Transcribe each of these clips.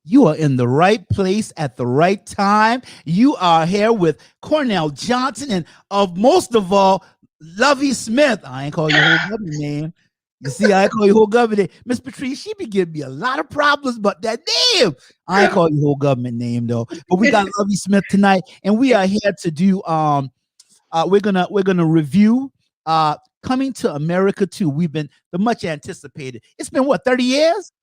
You are in the right place at the right time. You are here with Cornell Johnson and of most of all, Lovey Smith. I ain't call your whole government name. You see, I ain't call your whole government name. Miss Patrice, she be giving me a lot of problems, but that name. I ain't call your whole government name though. But we got Lovey Smith tonight, and we are here to do we're gonna review Coming to America 2. We've been the much anticipated. It's been what, 30 years?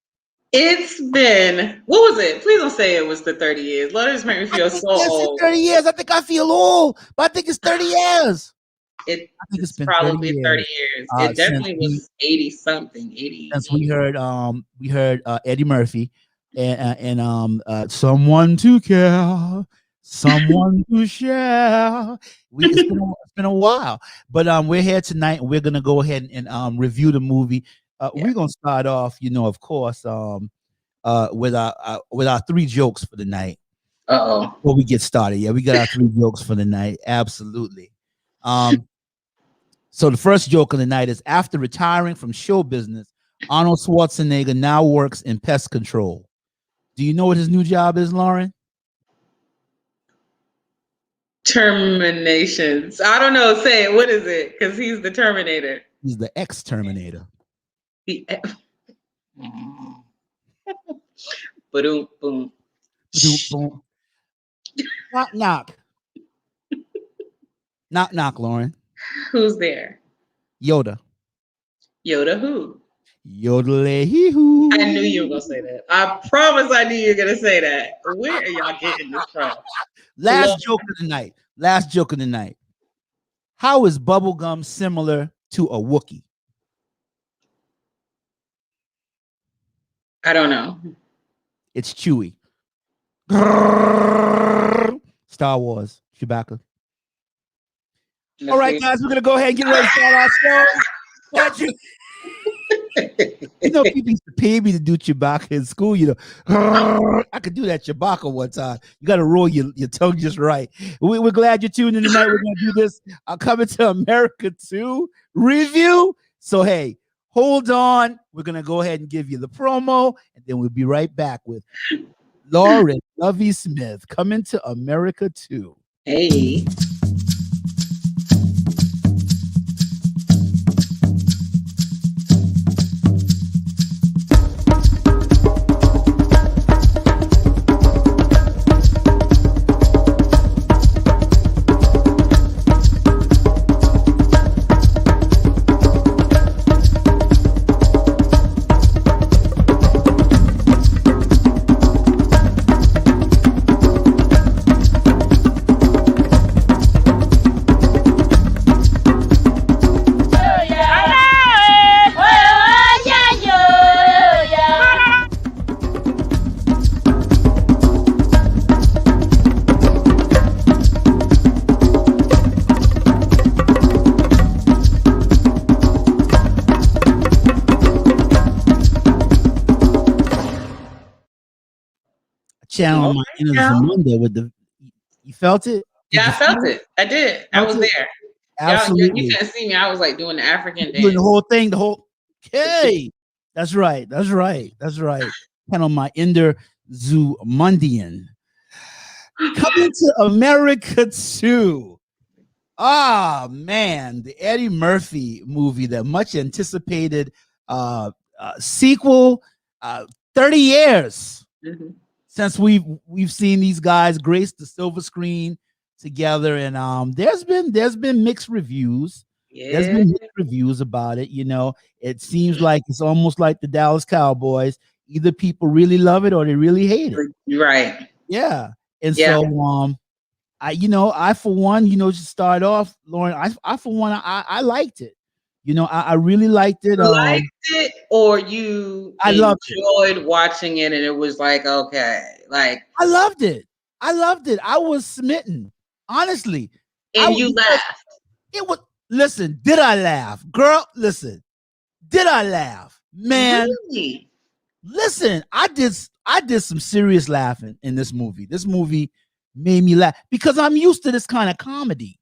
It's been, what was it? Please don't say it was the 30 years. Let us make me feel so old. 30 years. I think I feel old, but I think it's 30 years. I think it's been probably 30 years. It definitely was 80 something. 80. Since we heard Eddie Murphy and someone to care, someone to share. It's been a while, but we're here tonight and we're gonna go ahead and review the movie. We're gonna start off, of course, with our three jokes for the night. Before we get started, we got our three jokes for the night. Absolutely. So the first joke of the night is: after retiring from show business, Arnold Schwarzenegger now works in pest control. Do you know what his new job is, Lauren? Terminations. I don't know. Say it. What is it? Because he's the Terminator. He's the ex-Terminator. Boom, boom. Boom. Knock, knock. Knock, knock, Lauren. Who's there? Yoda. Yoda who? Yodelay-hee-hoo. I knew you were going to say that. I promise I knew you were going to say that. Where are y'all getting this from? Last joke of the night. How is bubblegum similar to a Wookiee? I don't know. It's Chewie. Star Wars. Chewbacca. All right, guys, we're going to go ahead and get ready to start our show. People used to pay me to do Chewbacca in school. I could do that Chewbacca one time. You got to roll your tongue just right. We're glad you're tuning in tonight. We're going to do this Coming to America 2 review. So, hey, hold on. We're going to go ahead and give you the promo, and then we'll be right back with Lauren Lovey Smith, Coming to America 2. Hey. Channel my inner Monday with the. You felt it? I felt it. I did. I was there. Absolutely. You couldn't see me. I was like doing the African dance. Doing the whole thing. Hey, that's right. Channel my inner Zumundian. Coming to America 2. Ah, man, the Eddie Murphy movie, the much anticipated sequel. 30 years. Mm-hmm. Since we've seen these guys grace the silver screen together, and there's been mixed reviews. Yeah. There's been mixed reviews about it. It seems like it's almost like the Dallas Cowboys. Either people really love it or they really hate it. Right. Yeah. And so I for one, just start off, Lauren. I for one, I liked it. I really liked it. Liked it, or you enjoyed watching it, and it was like, okay, like I loved it. I was smitten, honestly. And you laughed. It was. Listen, did I laugh, girl? Listen, did I laugh, man? Really? Listen, I did some serious laughing in this movie. This movie made me laugh because I'm used to this kind of comedy.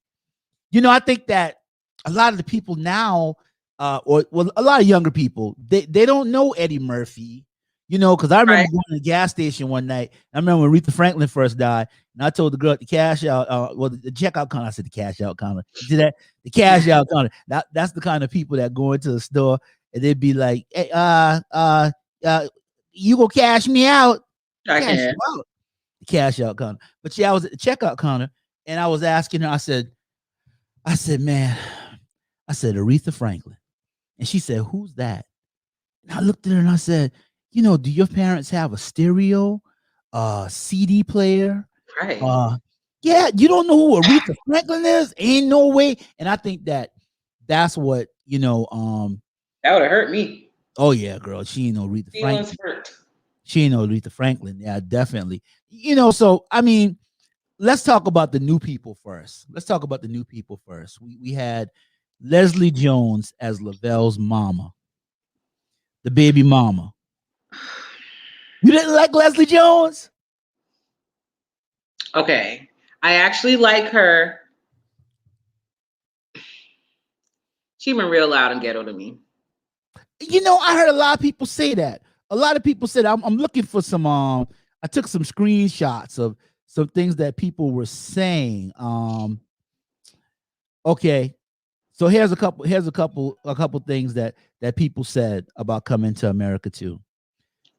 I think that a lot of the people now, a lot of younger people, they don't know Eddie Murphy. You know, because I remember going to the gas station one night. I remember when Aretha Franklin first died, and I told the girl at the cash out, the checkout counter. I said the cash out counter. You see that? The cash out counter. That's the kind of people that go into the store and they'd be like, "Hey, you go cash me out." I can. The cash out counter. But yeah, I was at the checkout counter and I was asking her. I said, man, I said Aretha Franklin, and she said, "Who's that?" And I looked at her and I said, "You know, do your parents have a stereo, CD player?" Right. Yeah, you don't know who Aretha Franklin is? Ain't no way. And I think that's what, you know, that would have hurt me. Oh yeah, girl. She ain't no Aretha Franklin. She ain't no Aretha Franklin. Yeah, definitely. You know, so I mean, let's talk about the new people first. We had Leslie Jones as Lavelle's mama, the baby mama. You didn't like Leslie Jones? Okay. I actually like her. She been real loud and ghetto to me. You know, I heard a lot of people say that. A lot of people said, I'm looking for some, I took some screenshots of some things that people were saying. Okay. So here's a couple things that people said about Coming to America too.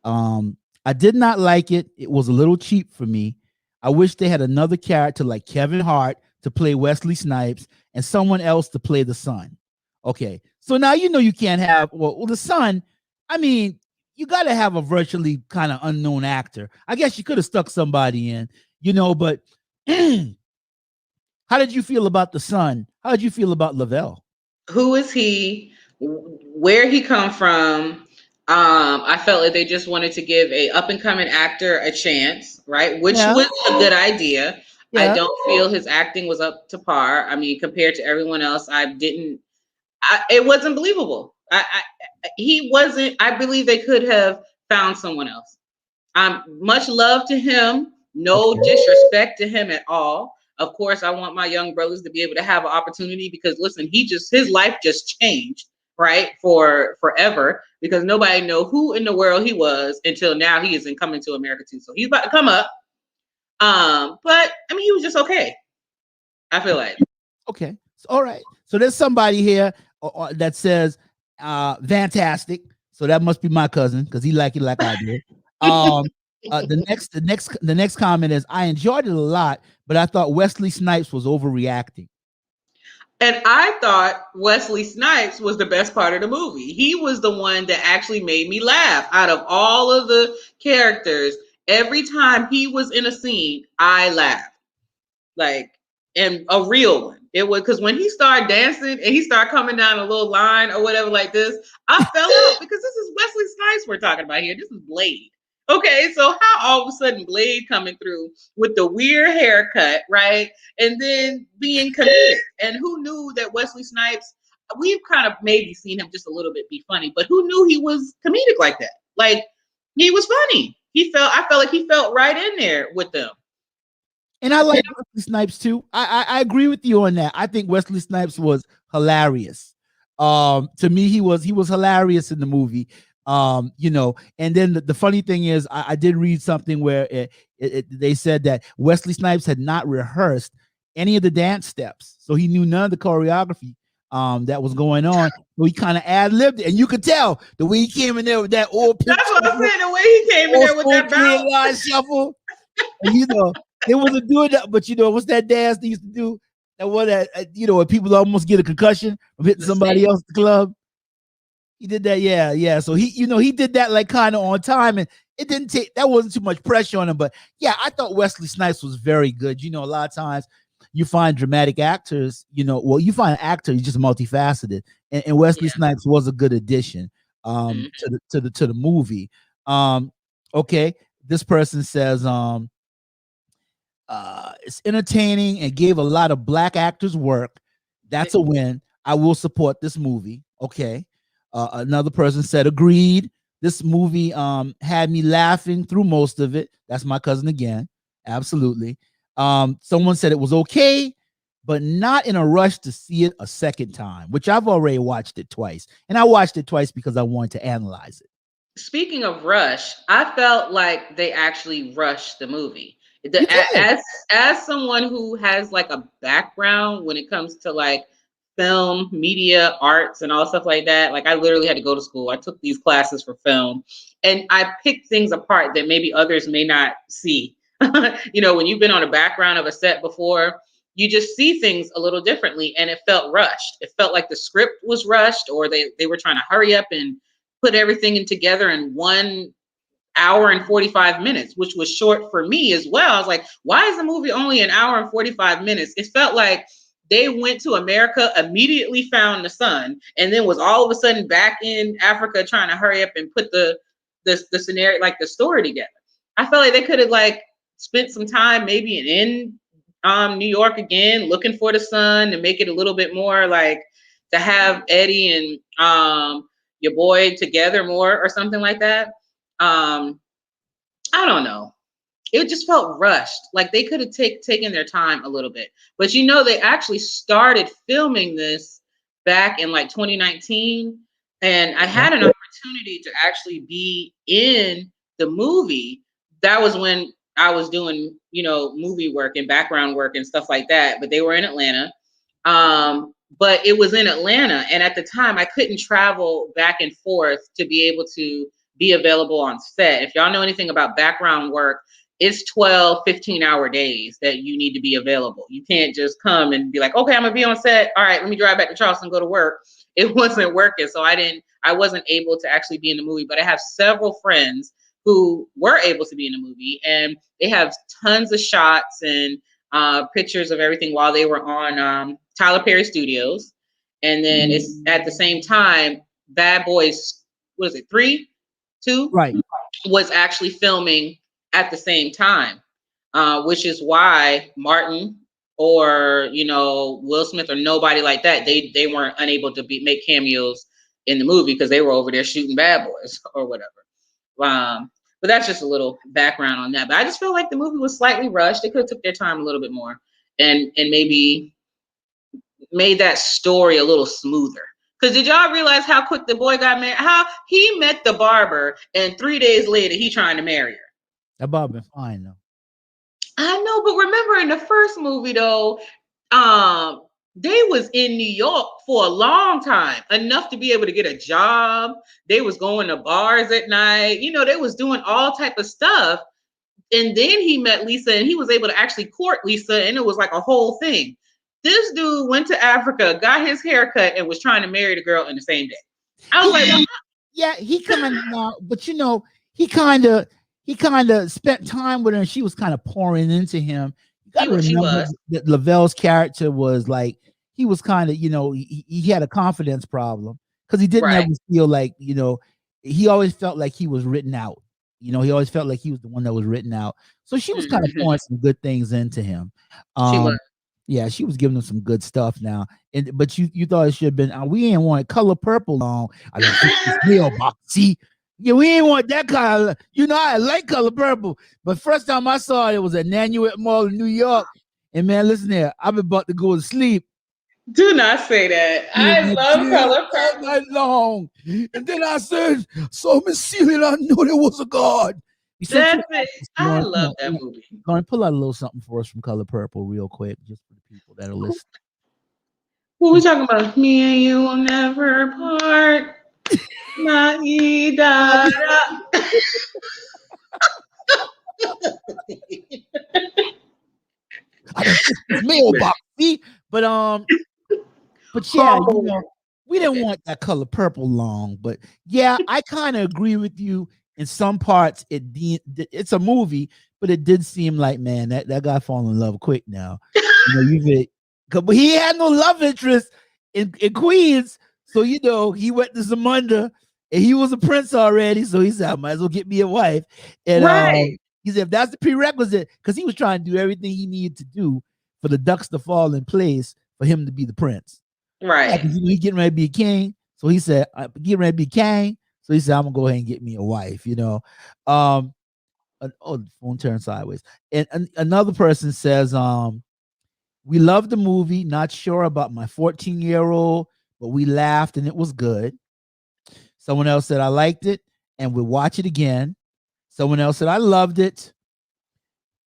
I did not like it. It was a little cheap for me. I wish they had another character like Kevin Hart to play Wesley Snipes and someone else to play the son. Okay, so now you know you can't have the son. I mean, you got to have a virtually kind of unknown actor. I guess you could have stuck somebody in, you know. But how did you feel about the son? How did you feel about Lavelle? Who is he? Where he come from? I felt like they just wanted to give a up and coming actor a chance, right? Which was a good idea. Yeah. I don't feel his acting was up to par. I mean, compared to everyone else, it wasn't believable. He wasn't. I believe they could have found someone else. Much love to him. No disrespect to him at all. Of course, I want my young brothers to be able to have an opportunity because listen, his life just changed, right? For forever, because nobody know who in the world he was until now he is in Coming to America too. So he's about to come up. But I mean, he was just okay. I feel like. Okay. All right. So there's somebody here that says fantastic. So that must be my cousin because he like it like I did. The next comment is I enjoyed it a lot, but I thought Wesley Snipes was overreacting. And I thought Wesley Snipes was the best part of the movie. He was the one that actually made me laugh out of all of the characters. Every time he was in a scene, I laughed. Like, and a real one. It was because when he started dancing and he started coming down a little line or whatever like this, I fell out because this is Wesley Snipes we're talking about here. This is Blade. Okay, so how all of a sudden Blade coming through with the weird haircut, right? And then being comedic. And who knew that Wesley Snipes, we've kind of maybe seen him just a little bit be funny, but who knew he was comedic like that? Like, he was funny. I felt like he felt right in there with them. And I like Wesley Snipes too. I agree with you on that. I think Wesley Snipes was hilarious. To me, he was hilarious in the movie. You know, and then the funny thing is, I did read something where they said that Wesley Snipes had not rehearsed any of the dance steps, so he knew none of the choreography that was going on. So he kind of ad-libbed it, and you could tell the way he came in there with that old. That's what I'm saying. The way he came in there with that bounce shuffle, and, you know. It wasn't doing that, but you know, what's that dance they used to do? That one that you know, when people almost get a concussion from hitting somebody else at the club. He did that, yeah. So he did that like kind of on time, and it didn't take that wasn't too much pressure on him. But yeah, I thought Wesley Snipes was very good. You know, a lot of times you find dramatic actors, you find an actor who's just multifaceted, and Wesley Snipes was a good addition to the movie. Okay, this person says it's entertaining and gave a lot of black actors work. That's a win. I will support this movie. Okay. Another person said, agreed. This movie had me laughing through most of it. That's my cousin again. Absolutely. Someone said it was okay, but not in a rush to see it a second time, which I've already watched it twice. And I watched it twice because I wanted to analyze it. Speaking of rush, I felt like they actually rushed the movie. You did. As someone who has like a background when it comes to like film, media, arts, and all stuff like that, like I literally had to go to school. I took these classes for film, and I picked things apart that maybe others may not see. When you've been on a background of a set before, you just see things a little differently, and it felt rushed. It felt like the script was rushed, or they were trying to hurry up and put everything in together in 1 hour and 45 minutes, which was short for me as well. I was like, why is the movie only an hour and 45 minutes? It felt like they went to America, immediately found the sun, and then was all of a sudden back in Africa trying to hurry up and put the scenario, like the story together. I felt like they could have like spent some time maybe in New York again, looking for the sun, to make it a little bit more like, to have Eddie and your boy together more or something like that. I don't know. It just felt rushed. Like they could have taken their time a little bit. But they actually started filming this back in like 2019. And I had an opportunity to actually be in the movie. That was when I was doing, movie work and background work and stuff like that. But they were in Atlanta. But it was in Atlanta. And at the time, I couldn't travel back and forth to be able to be available on set. If y'all know anything about background work, it's 12, 15-hour days that you need to be available. You can't just come and be like, okay, I'm gonna be on set. All right, let me drive back to Charleston, go to work. It wasn't working. So I wasn't able to actually be in the movie, but I have several friends who were able to be in the movie, and they have tons of shots and pictures of everything while they were on Tyler Perry Studios. And then it's at the same time, Bad Boys, what is it, 3, 2? Right. Was actually filming at the same time, which is why Martin or Will Smith or nobody like that, they weren't unable to make cameos in the movie because they were over there shooting Bad Boys or whatever. But that's just a little background on that. But I just feel like the movie was slightly rushed. They could have took their time a little bit more and maybe made that story a little smoother. Because did y'all realize how quick the boy got married? How he met the barber, and 3 days later he trying to marry her. That barber been fine though. I know, but remember in the first movie though, they was in New York for a long time, enough to be able to get a job. They was going to bars at night. They was doing all type of stuff. And then he met Lisa, and he was able to actually court Lisa, and it was like a whole thing. This dude went to Africa, got his hair cut, and was trying to marry the girl in the same day. I was like, yeah, he coming now, but he kind of spent time with her, and she was kind of pouring into him. You got to remember that Lavelle's character was like, he was kind of, he had a confidence problem because he didn't ever feel like, he always felt like he was written out. He always felt like he was the one that was written out. So she was kind of pouring some good things into him. She was. Yeah, she was giving him some good stuff now. But you thought it should have been, we ain't want Color Purple long. I got real box. See, yeah, we ain't want that kind of, I like Color Purple. But first time I saw it was at Nanuet Mall in New York. And man, listen there, I've been about to go to sleep. Do not say that. I love Color Purple. Night long. And then I said, so Miss Celia, I knew there was a God. That's it. I love that movie. Go and pull out a little something for us from Color Purple real quick, just for the people that are listening. What we talking about? Me and you will never part. Mailbox, see? But yeah, we didn't want that Color Purple long. But yeah, I kind of agree with you. In some parts, it's a movie, but it did seem like, man, that guy fall in love quick now. But he had no love interest in Queens, so he went to Zamunda, and he was a prince already. So he said, I might as well get me a wife. And he said, if that's the prerequisite, because he was trying to do everything he needed to do for the ducks to fall in place for him to be the prince. Right. He getting ready to be a king, so he said, I'm getting ready to be king. So he said, I'm gonna go ahead and get me a wife, the phone turned sideways. And another person says, we love the movie, not sure about my 14-year-old, but we laughed and it was good. Someone else said, I liked it. and we'll watch it again. Someone else said, I loved it.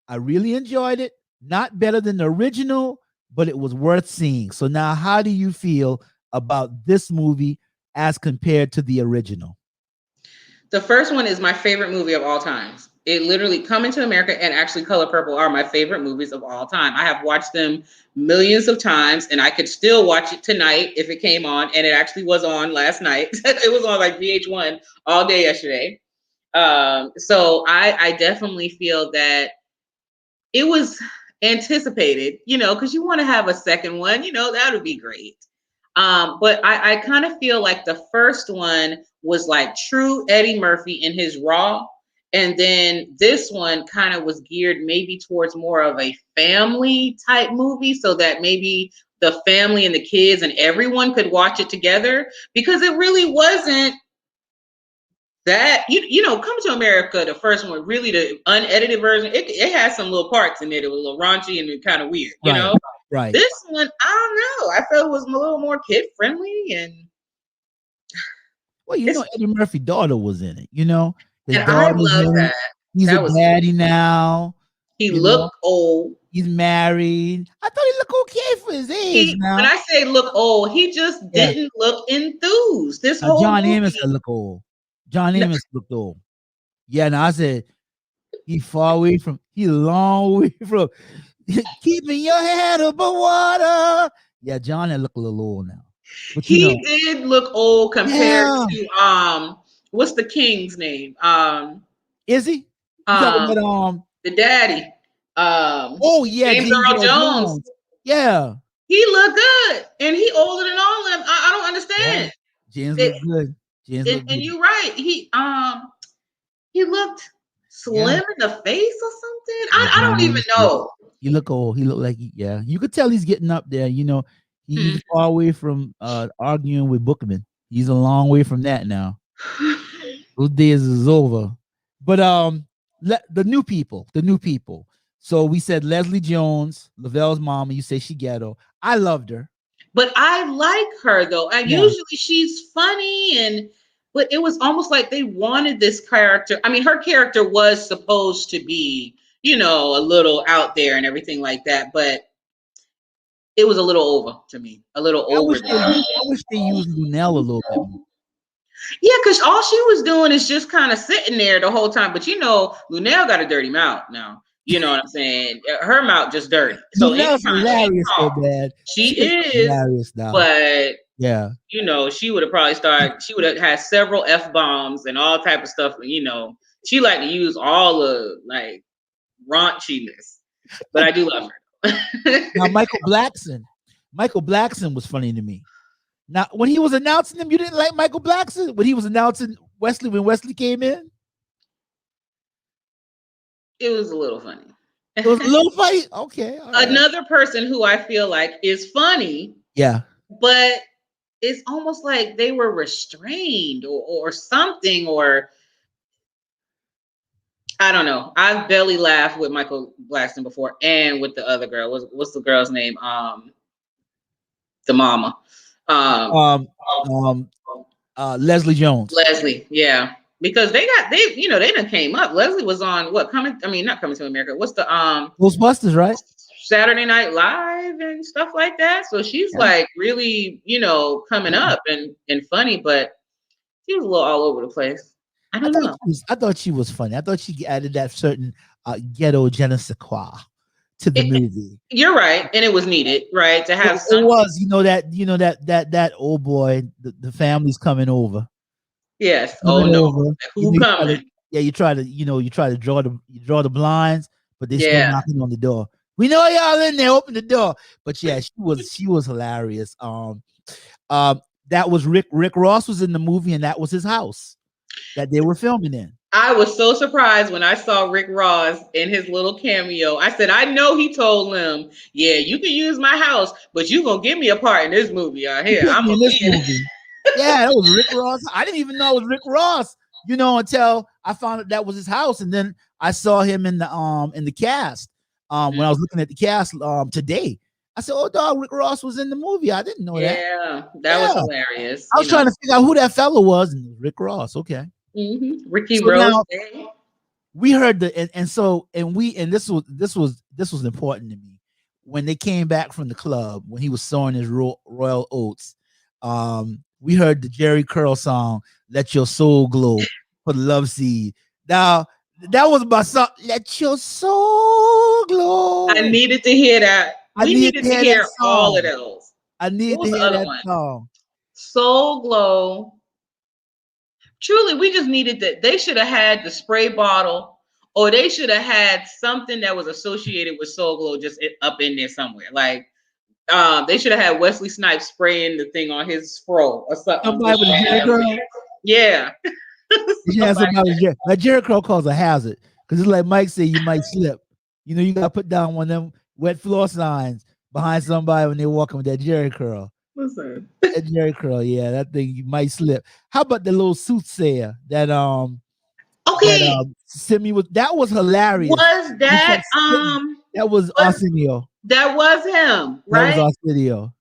I really enjoyed it. Not better than the original, but it was worth seeing. So now, how do you feel about this movie as compared to the original? The first one is my favorite movie of all times. It literally, Coming to America and actually Color Purple are my favorite movies of all time. I have watched them millions of times, and I could still watch it tonight if it came on, and it actually was on last night. It was on like VH1 all day yesterday. So I definitely feel that it was anticipated, because you want to have a second one, that would be great. But I kind of feel like the first one was like true Eddie Murphy in his raw. And then this one kind of was geared maybe towards more of a family type movie, so that maybe the family and the kids and everyone could watch it together, because it really wasn't that, Come to America, the first one, really the unedited version, it had some little parts in there that were a little raunchy and kind of weird, Right. This one, I don't know. I felt it was a little more kid friendly, and Eddie Murphy's daughter was in it. His and I love that. He's that a daddy now. He looked old. He's married. I thought he looked okay for his age. Now, when I say look old, he just didn't look enthused. This whole John movie. Amos look old. John Amos looked old. Yeah, now I said he's a long way from keeping your head above water. Yeah, John had looked a little old now. But he did look old compared to what's the king's name? Is he? The daddy. James Earl Jones. Yeah. He looked good. And he older than all of them. I don't understand. Yeah. James looked good. And you're right. He looked slim in the face or something. I don't even know. He look old. He looked like you could tell he's getting up there. He's far away from arguing with Bookman. He's a long way from that now. Those days is over. But the new people. So we said Leslie Jones, Lavelle's mama. You say she ghetto. I loved her. But I like her though. And usually she's funny, but it was almost like they wanted this character. I mean, her character was supposed to be, a little out there and everything like that, but it was a little over to me. A little over. I wish they used Lunel a little bit more. Yeah, because all she was doing is just kind of sitting there the whole time. But Lunel got a dirty mouth now. You know what I'm saying? Her mouth just dirty. So Lunel's hilarious so bad. She is hilarious now. But yeah, she would have probably she would have had several F-bombs and all type of stuff. She liked to use all the like raunchiness. But I do love her. Now Michael Blackson was funny to me. Now, when he was announcing them, you didn't like Michael Blackson? When he was announcing Wesley, when Wesley came in? It was a little funny. It was a little funny? Okay. Another person who I feel like is funny. Yeah. But it's almost like they were restrained or something, or I don't know. I've barely laughed with Michael Blackson before and with the other girl. What's the girl's name? The mama. Leslie Jones. Leslie, yeah. Because they done came up. Leslie was on not Coming to America. What's the Ghostbusters, right? Saturday Night Live and stuff like that. So she's like really, coming up and funny, but she was a little all over the place. I don't know. I thought she was funny. I thought she added that certain ghetto je ne sais quoi to the movie. You're right, and it was needed, right? To have it was, that old boy, the family's coming over. Yes. No. Who coming? You try to draw the blinds, but they're still knocking on the door. We know y'all in there. Open the door. But yeah, she was hilarious. That was Rick Ross was in the movie, and that was his house that they were filming in. I was so surprised when I saw Rick Ross in his little cameo. I said, I know he told them, yeah, you can use my house, but you gonna give me a part in this movie. Here, I'm in this movie. Yeah, that was Rick Ross. I didn't even know it was Rick Ross, until I found out that was his house, and then I saw him in the cast. When I was looking at the cast today, I said, "Oh, dog, Rick Ross was in the movie. I didn't know that." Yeah, that was hilarious. I was trying to figure out who that fellow was, and Rick Ross. Okay. Ricky So Rose. now we heard and this was important to me when they came back from the club when he was sowing his royal oats. We heard the Jerry Curl song, "Let Your Soul Glow" for the Love Seed. Now that was my song, "Let Your Soul Glow." I needed to hear that. I We needed needed to to hear that hear all song. of those. I need What to was the hear other that one? song. Soul Glow. Truly, we just needed that. They should have had the spray bottle, or they should have had something that was associated with Soul Glow just up in there somewhere. Like they should have had Wesley Snipes spraying the thing on his fro or something. Somebody with a Jerry Curl. Yeah. Yeah, somebody like Jerry Curl calls a hazard because it's like Mike said, you might slip. You know, you gotta put down one of them wet floor signs behind somebody when they're walking with that Jerry Curl. Listen. That Jerry Curl, yeah, that thing you might slip. How about the little soothsayer that Simi was? That was hilarious. Was that that was Arsenio? That was him, right? That was Arsenio.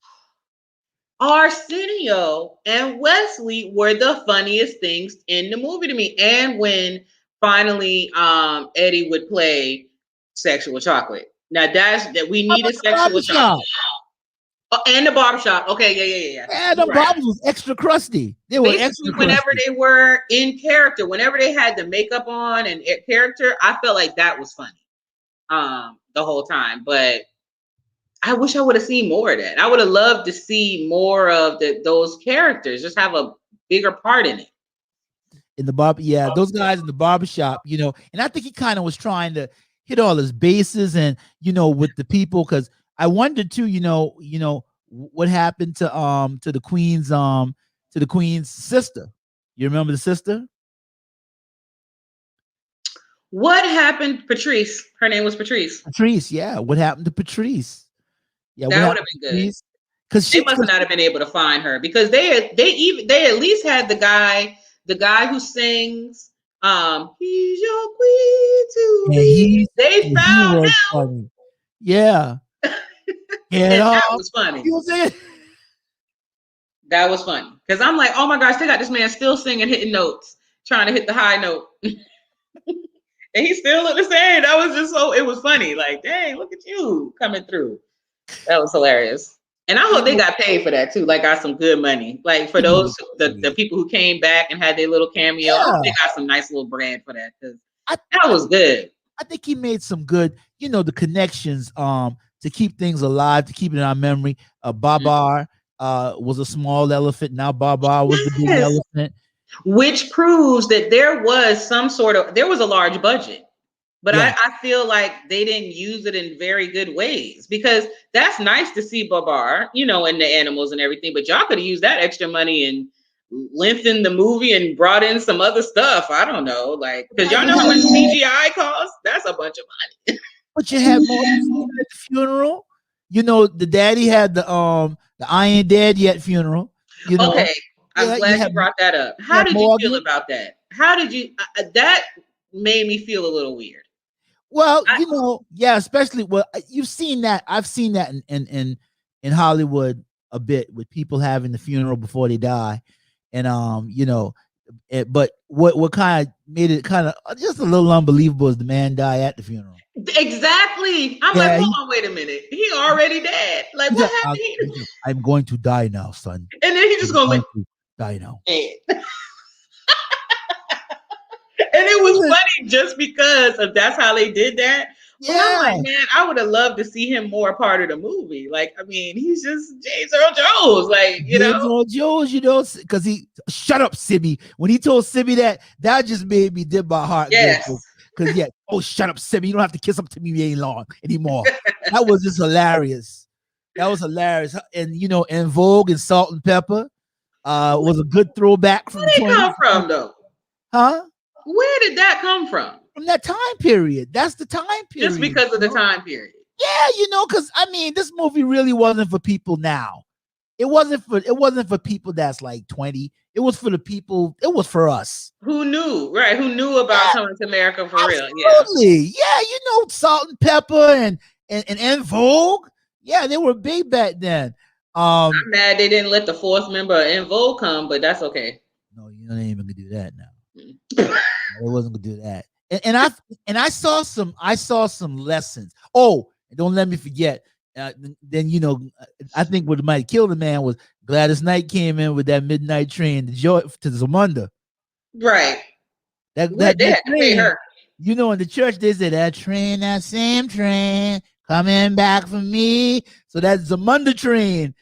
Arsenio and Wesley were the funniest things in the movie to me. And when finally Eddie would play Sexual Chocolate. Now that we needed Sexual Chocolate. Oh, and the barbershop. Okay, yeah. Yeah, the barbers was extra crusty. They were extra crusty. Whenever they were in character, whenever they had the makeup on and character, I felt like that was funny the whole time. But I wish I would have seen more of that. I would have loved to see more of those characters, just have a bigger part in it. In the yeah, those guys in the barbershop, you know, and I think he kind of was trying to hit all his bases and, you know, with the people, because I wondered too, you know, what happened to the queen's sister. You remember the sister? What happened, Patrice? Her name was Patrice. Patrice, yeah. What happened to Patrice? Yeah, that would have been good. Because they must not have been able to find her, because they at least had the guy who sings "He's Your Queen to Me." They found him. Funny. Yeah. And that was funny. That was funny, because I'm like, oh my gosh, they got this man still singing, hitting notes, trying to hit the high note. And he still looked the same. That was just it was funny. Like, dang, look at you coming through. That was hilarious. And I hope they got paid for that too. Like, got some good money. Like, for those, the people who came back and had their little cameo, I hope they got some nice little bread for that, because that was good. I think he made some good, you know, the connections to keep things alive, to keep it in our memory. Barber was a small elephant. Now Barber was the big elephant. Which proves that there was a large budget, but I feel like they didn't use it in very good ways, because that's nice to see Barber, you know, and the animals and everything, but y'all could have used that extra money and lengthened the movie and brought in some other stuff. I don't know, like, because y'all know how much CGI costs. That's a bunch of money. But you had more at the funeral. You know, the daddy had the Iron Daddy at funeral. You know? Okay. I'm glad you brought that up. How did you feel about that? How did you? That made me feel a little weird. Well, you know, yeah, especially you've seen that. I've seen that in Hollywood a bit, with people having the funeral before they die, and you know, but what kind of made it kind of just a little unbelievable is the man die at the funeral. Exactly. I'm like, hold on, wait a minute. He already dead. Like, what happened? I'm going to die now, son. And then he just going to die now. And it was funny just because of that's how they did that. Yeah. But I'm like, man, I would have loved to see him more a part of the movie. Like, I mean, he's just James Earl Jones, like, you know. James Earl Jones, you know, because he shut up, Sibby. When he told Sibby that just made me dip my heart. Yes. Because shut up, Sibby. You don't have to kiss up to me anymore. That was just hilarious. That was hilarious. And you know, En Vogue and Salt and Pepper was a good throwback from. Where did it come from, though? Huh? Where did that come from? From that time period. That's the time period. Just because of the time period. Yeah, you know, because I mean, this movie really wasn't for people now. It wasn't for people that's like 20. It was for the people. It was for us who knew, right? Who knew about coming to America for real? Absolutely, yeah. You know, Salt and Pepper and En Vogue. Yeah, they were big back then. I'm mad they didn't let the fourth member of En Vogue come, but that's okay. No, you ain't even gonna do that now. It wasn't gonna do that. And I saw some lessons. Oh, don't let me forget. Then I think what might kill the man was Gladys Knight came in with that midnight train to Zamunda. Right. That They had to pay train. her. In the church they say that same train coming back for me. So that Zamunda train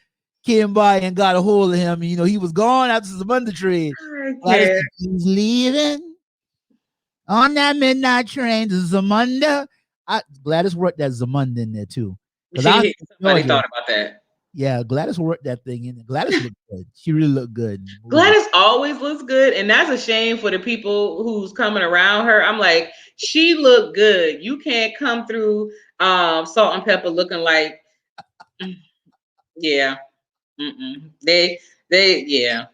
came by and got a hold of him. He was gone after Zamunda train. Gladys, he's leaving on that midnight train to Zamunda. Gladys worked that Zamunda in there too. Somebody thought about that. Yeah, Gladys worked that thing in. Gladys looked good. She really looked good. Gladys always looks good, and that's a shame for the people who's coming around her. I'm like, she looked good. You can't come through Salt and Pepper looking like, yeah. Yeah.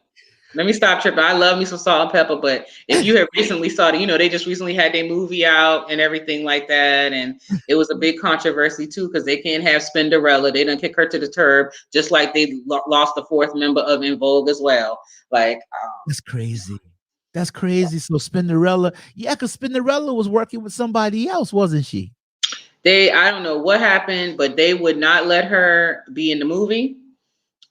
Let me stop tripping. I love me some Salt and Pepper, but if you have recently saw it, they just recently had their movie out and everything like that, and it was a big controversy too because they can't have Cinderella. They done kick her to the curb, just like they lost the fourth member of En Vogue as well. Like that's crazy. That's crazy. So Cinderella, because Cinderella was working with somebody else, wasn't she? I don't know what happened, but they would not let her be in the movie.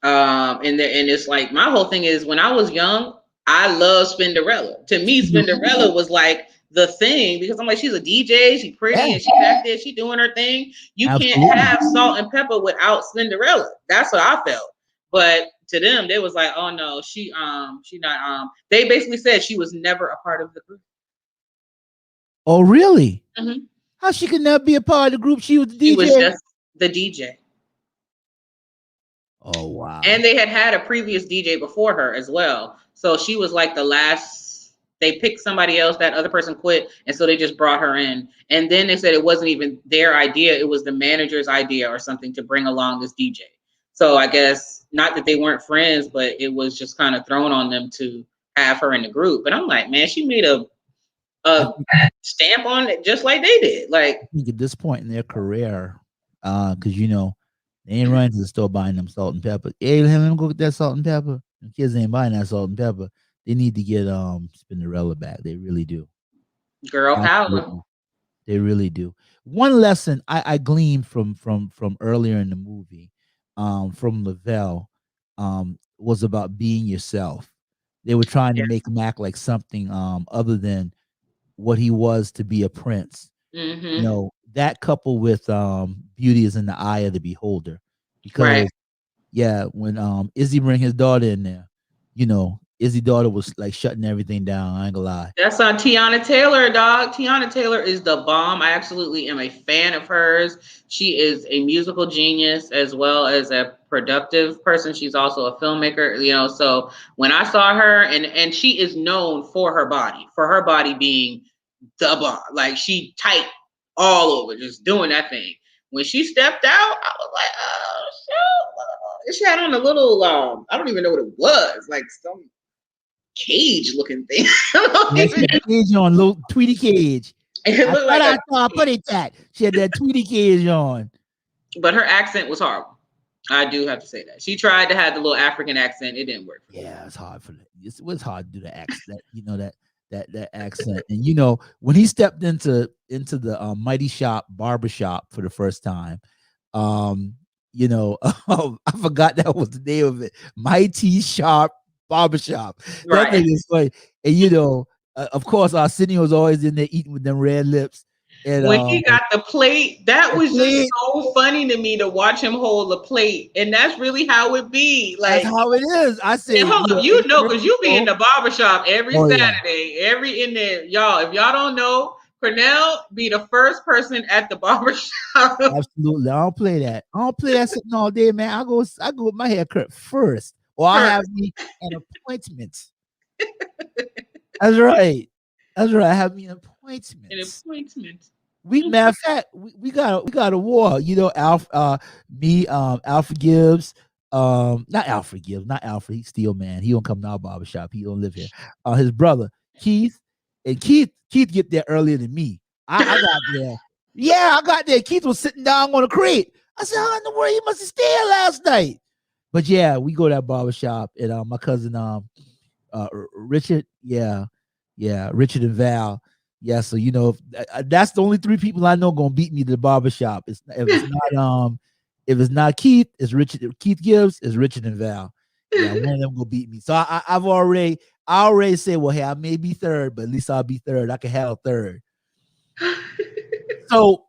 And it's like my whole thing is when I was young, I loved Cinderella. To me, Cinderella was like the thing because I'm like, she's a DJ, she's pretty, and she's back there, she doing her thing. You can't have Salt and Pepper without Cinderella. That's what I felt. But to them, they was like, oh no, she not. They basically said she was never a part of the group. Oh really? Mm-hmm. How she could never be a part of the group? She was the DJ. She was just the DJ. Oh wow! And they had a previous DJ before her as well, so she was like the last. They picked somebody else. That other person quit, and so they just brought her in. And then they said it wasn't even their idea; it was the manager's idea or something to bring along this DJ. So I guess not that they weren't friends, but it was just kind of thrown on them to have her in the group. But I'm like, man, she made a stamp on it just like they did. Like I think at this point in their career, because they ain't running to the store buying them salt and pepper. Hey, let them go get that salt and pepper. The kids ain't buying that salt and pepper. They need to get Cinderella back. They really do. Girl power. They really do. One lesson I gleaned from earlier in the movie, from Lavelle, was about being yourself. They were trying to make him act like something other than what he was to be a prince. Mm-hmm. That coupled with beauty is in the eye of the beholder. Because when Izzy bring his daughter in there, Izzy's daughter was like shutting everything down. I ain't gonna lie. That's on Tiana Taylor, dog. Tiana Taylor is the bomb. I absolutely am a fan of hers. She is a musical genius as well as a productive person. She's also a filmmaker, so when I saw her and she is known for her body being the bomb. Like she tight all over, just doing that thing. When she stepped out, I was like, oh shoot. She had on a little I don't even know what it was, like some cage looking thing. Cage on, little Tweety cage. It looked like I saw put it that. She had that Tweety cage on. But her accent was horrible. I do have to say that. She tried to have the little African accent. It didn't work. Yeah, it's hard for that. It was hard to do the accent. That accent. And when he stepped into the Mighty Shop Barber Shop for the first time, I forgot that was the name of it. Mighty Shop Barbershop. Right. That thing is funny. And of course, Arsenio was always in there eating with them red lips. And when he got the plate, that was just so funny to me to watch him hold the plate. And that's really how it be. Like that's how it is. I said, hold up, because you be in the barbershop every Saturday, every in there. Y'all, if y'all don't know, Cornell be the first person at the barbershop. Absolutely. I don't play that. I don't play that sitting all day, man. I go with my hair cut first. Or I have me an appointment. That's right. I have me an appointment. Matter of fact, we got a war. Alpha Gibbs, not Alfred Gibbs, not Alfred. He's Steel Man. He don't come to our barbershop. He don't live here. His brother Keith, and Keith get there earlier than me. I got there. Yeah, I got there. Keith was sitting down on a crate. I said, "How in the world? You must have stayed last night." But yeah, we go to that barbershop, and my cousin Richard, yeah, Yeah, Richard and Val. Yeah, so you know, that's the only 3 people I know gonna beat me to the barbershop. If it's not Keith, it's Richard. Keith Gibbs is Richard and Val. Yeah, one of them will beat me. So I already said, well, hey, I may be third, but at least I'll be third. I can have a third. So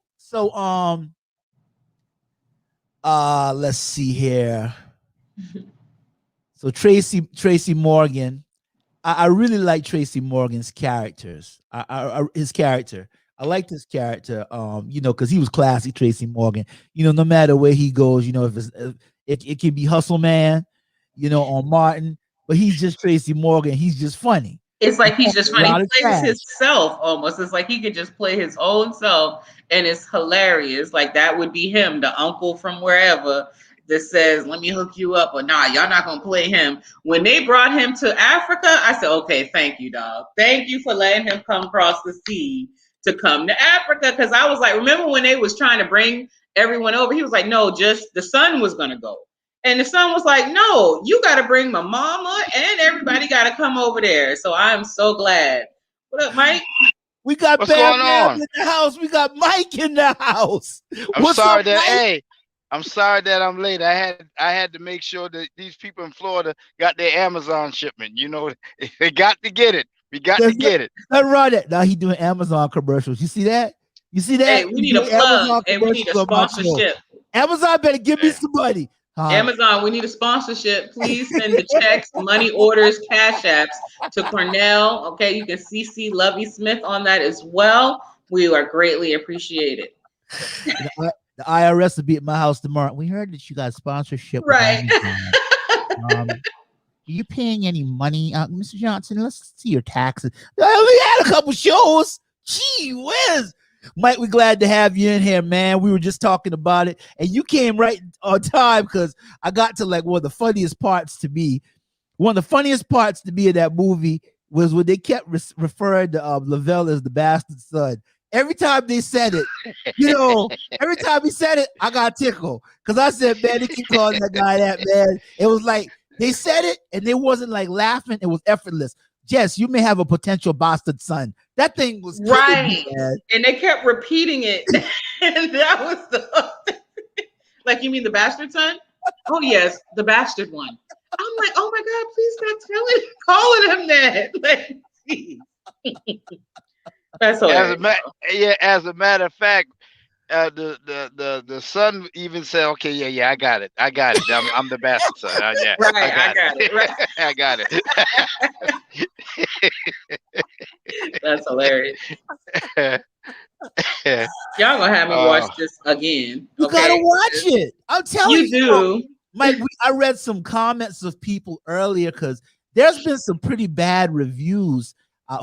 let's see here. So Tracy Morgan. I really like Tracy Morgan's characters. His character. I liked his character. You know, because he was classic Tracy Morgan. You know, no matter where he goes, you know, if it can be Hustle Man, you know, on Martin, but he's just Tracy Morgan. He's just funny. It's like he's just funny. He plays trash. himself almost. It's like he could just play his own self, and it's hilarious. Like that would be him, the uncle from wherever that says, "Let me hook you up," or "Nah, y'all not gonna play him." When they brought him to Africa, I said, "Okay, thank you, dog. Thank you for letting him come across the sea to come to Africa." Because I was like, remember when they was trying to bring everyone over? He was like, "No, just the son was gonna go." And the son was like, "No, you got to bring my mama and everybody got to come over there." So I'm so glad. What up, Mike? We got What's going on in the house. We got Mike in the house. I'm sorry that I'm late. I had to make sure that these people in Florida got their Amazon shipment. You know, they got to get it. We got to get it. Let's run it. Now he doing Amazon commercials. You see that? Hey, we need a plug and we need a sponsorship. Amazon better give me some money. Amazon, we need a sponsorship. Please send the checks, money orders, cash apps to Cornell. Okay, you can CC Lovey Smith on that as well. We are greatly appreciated. The IRS will be at my house tomorrow. We heard that you got sponsorship. Right. Are you paying any money, Mr. Johnson? Let's see your taxes. We had a couple shows. Gee whiz. Mike, we're glad to have you in here, man. We were just talking about it, and you came right on time because I got to like one of the funniest parts to me. One of the funniest parts to me of that movie was when they kept referring to Lavelle as the bastard son. Every time they said it, you know, every time he said it, I got tickled because I said, man, they keep calling that guy that, man. It was like they said it, and they wasn't like laughing. It was effortless. Jess, you may have a potential bastard son. That thing was right, and they kept repeating it, and that was the like, you mean the bastard son? Oh yes, the bastard one. I'm like, oh my God, please stop calling him that. Like, geez. That's hilarious. As a matter of fact, the son even said, "Okay, yeah, I got it. I'm the bastard son. Yeah, right, I got it. Right. I got it." That's hilarious. Y'all gonna have me watch this again. You gotta watch it. I'm telling you. You do. Mike, I read some comments of people earlier because there's been some pretty bad reviews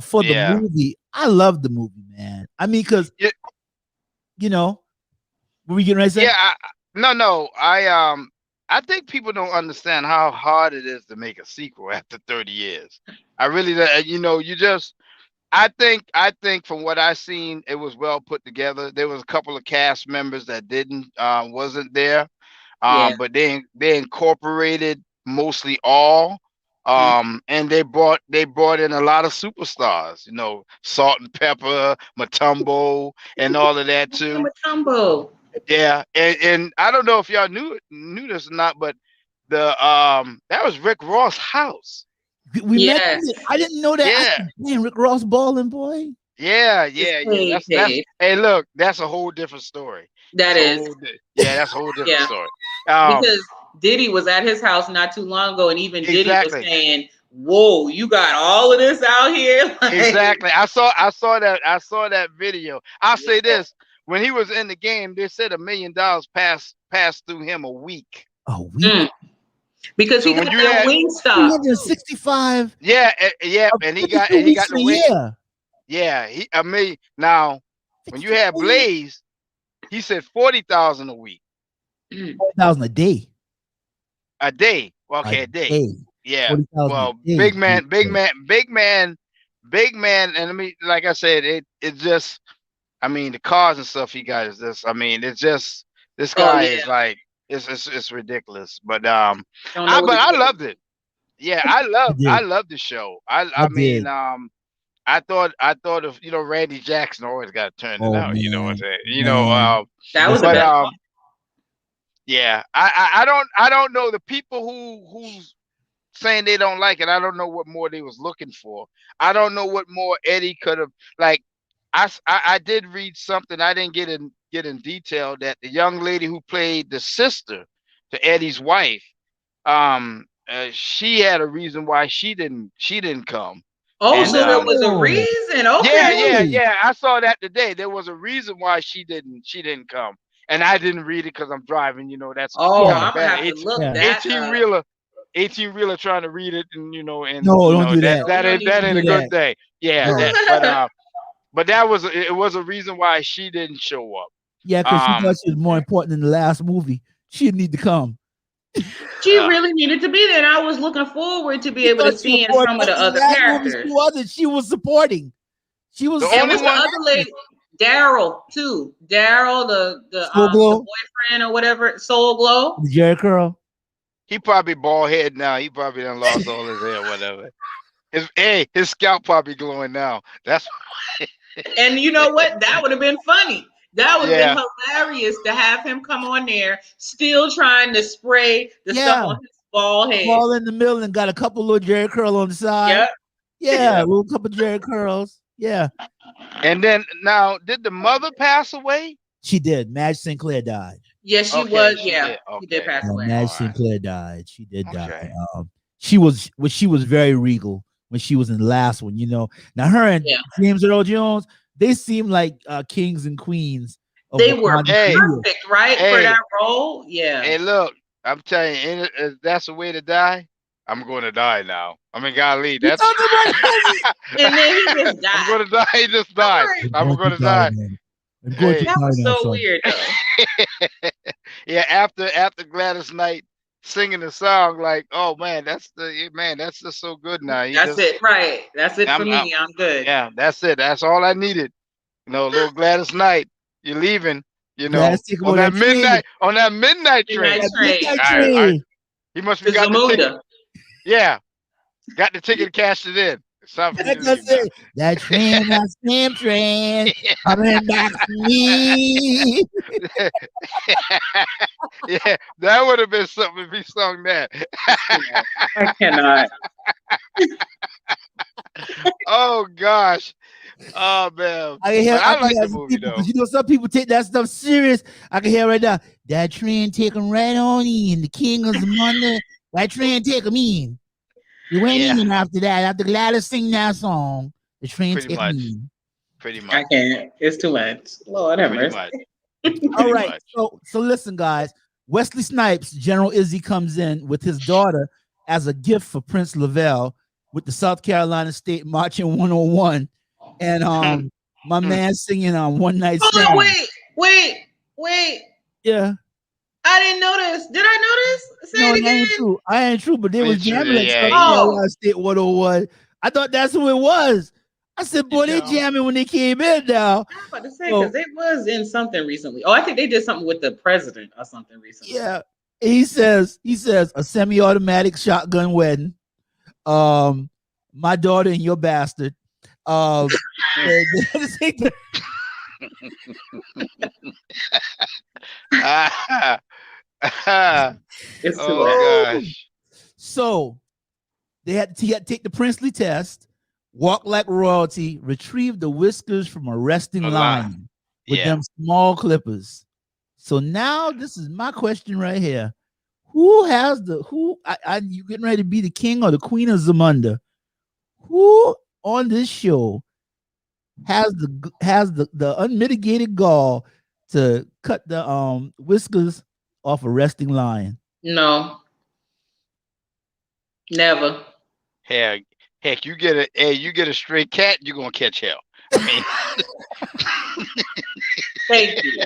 for the movie. I love the movie, man. I mean, because you know, were we getting ready to say? Yeah, I think people don't understand how hard it is to make a sequel after 30 years. I really, you know, I think from what I seen, it was well put together. There was a couple of cast members that wasn't there, but they incorporated mostly all. And they brought in a lot of superstars, you know, Salt and Pepper, Matumbo, and all of that too. Matumbo. Yeah, and I don't know if y'all knew this or not, but that was Rick Ross' house. I didn't know that. Yeah, man, Rick Ross balling, boy. Yeah. Hey, look, that's a whole different story. That's a whole different story. Because Diddy was at his house not too long ago, and even Diddy was saying, "Whoa, you got all of this out here." Like, exactly. I saw that video. I'll say this: when he was in the game, they said $1 million passed through him a week. A week. Because he got that wing stop. 365. Yeah, and he got the wing. Yeah, now when you have Blaze, he said 40,000 a week. 40,000 a day. A day. Okay, a day. Yeah. Well, big man. And I mean, like I said, it just, I mean, the cars and stuff he got is just, I mean, it's just, this guy is like, it's ridiculous. But I loved it. Yeah, I love the show. I mean, I thought of Randy Jackson always got to turn it Oh out. You know what I'm man, saying? man. That was the But best one. yeah, I don't know the people who's saying they don't like it. I don't know what more they was looking for. I don't know what more Eddie could have like. I did read something. I didn't get in detail that the young lady who played the sister to Eddie's wife, she had a reason why she didn't come. Oh, And so there was a reason. Okay. yeah. I saw that today. There was a reason why she didn't come, and I didn't read it because I'm driving. That's Oh, Yeah, I'm gonna bad. have to look yeah. that 18 up. reeler, 18 reeler trying to read it, and No, don't do that that. No, we don't need that to ain't do a Do good that. thing. Yeah, No. but that was it was a reason why she didn't show up. Yeah, because she thought she was more important than the last movie. She didn't need to come. She Uh, really needed to be there, and I was looking forward to be She able thought to she was see in more some of the important than the other last movies. characters. Two others she was supporting. She the was And only what's the one, other lady? Daryl too. Daryl, Soul the Glow, boyfriend or whatever, Soul Glow. the Jerry Curl. he probably bald head now. He probably done lost all his hair, whatever. His scalp probably glowing now. That's And you know what? That would have been funny. That would have been yeah. hilarious to have him come on there, still trying to spray the stuff Yeah, on his bald head. all in the middle and got a couple little Jerry Curl on the side. Yep. Yeah, Yeah. a little couple Jerry Curls. Yeah, And then now, did the mother pass away? she did. Madge Sinclair died. Yes, she Okay, was. she Yeah, did. she did Okay. pass Yeah, away. Madge All right. Sinclair died. She did die. Okay. She was very regal when she was in the last one. Now her and Yeah. James Earl Jones, they seem like kings and queens. Of They were Wakanda Hey, Forever. perfect, right, for Hey, that role. Yeah. hey, look, I'm telling you, if that's the way to die, I'm going to die now. I mean, golly, You that's. talking about And then he just died. I'm going to die. He just died. I'm going to die. Hey, That was so weird, though. yeah. After Gladys Knight singing the song, like, oh man, that's just so good now. That's it, right? That's it for me. I'm good. Yeah, that's it. That's all I needed. Little Gladys Knight, you're leaving. Gladys, take him On on that train. midnight train. Midnight train. Midnight I, train. he must To be got the ticket. Zamunda. Yeah, got the ticket, cashed it in. It's time for me to That's leave it. That train, that same train, coming back to me. now. Yeah, that would have been something if he sung that. I cannot. Oh gosh. Oh man. I can hear, But I like hear the some movie people, though. because some people take that stuff serious. I can hear right now. That train take him right on in. The king of Zamunda. That train take him in. He went in after that. After Gladys sing that song, the train Pretty take much. him in. Pretty much. I can't. It's too much. Lord have Pretty mercy. much. All right. much. So listen, guys. Wesley Snipes, General Izzy, comes in with his daughter as a gift for Prince Lavelle with the South Carolina State Marching 101. And my man singing on One Night Stand. Oh, wait. Yeah. I didn't notice. Did I notice? Say it again. I ain't true, but they was jamming at South yeah. Carolina State 101. I thought that's who it was. I said, boy, they jamming when they came in now. I was about to say, because they was in something recently. Oh, I think they did something with the president or something recently. Yeah. He says a semi-automatic shotgun wedding. My daughter and your bastard. It's too gosh. So he had to take the princely test, walk like royalty, retrieve the whiskers from a resting lion with them small clippers. So now this is my question right here. You getting ready to be the king or the queen of Zamunda? Who on this show has the unmitigated gall to cut the whiskers off a resting lion? No. Never. Heck, you get a stray cat, you're gonna catch hell. I mean, thank you.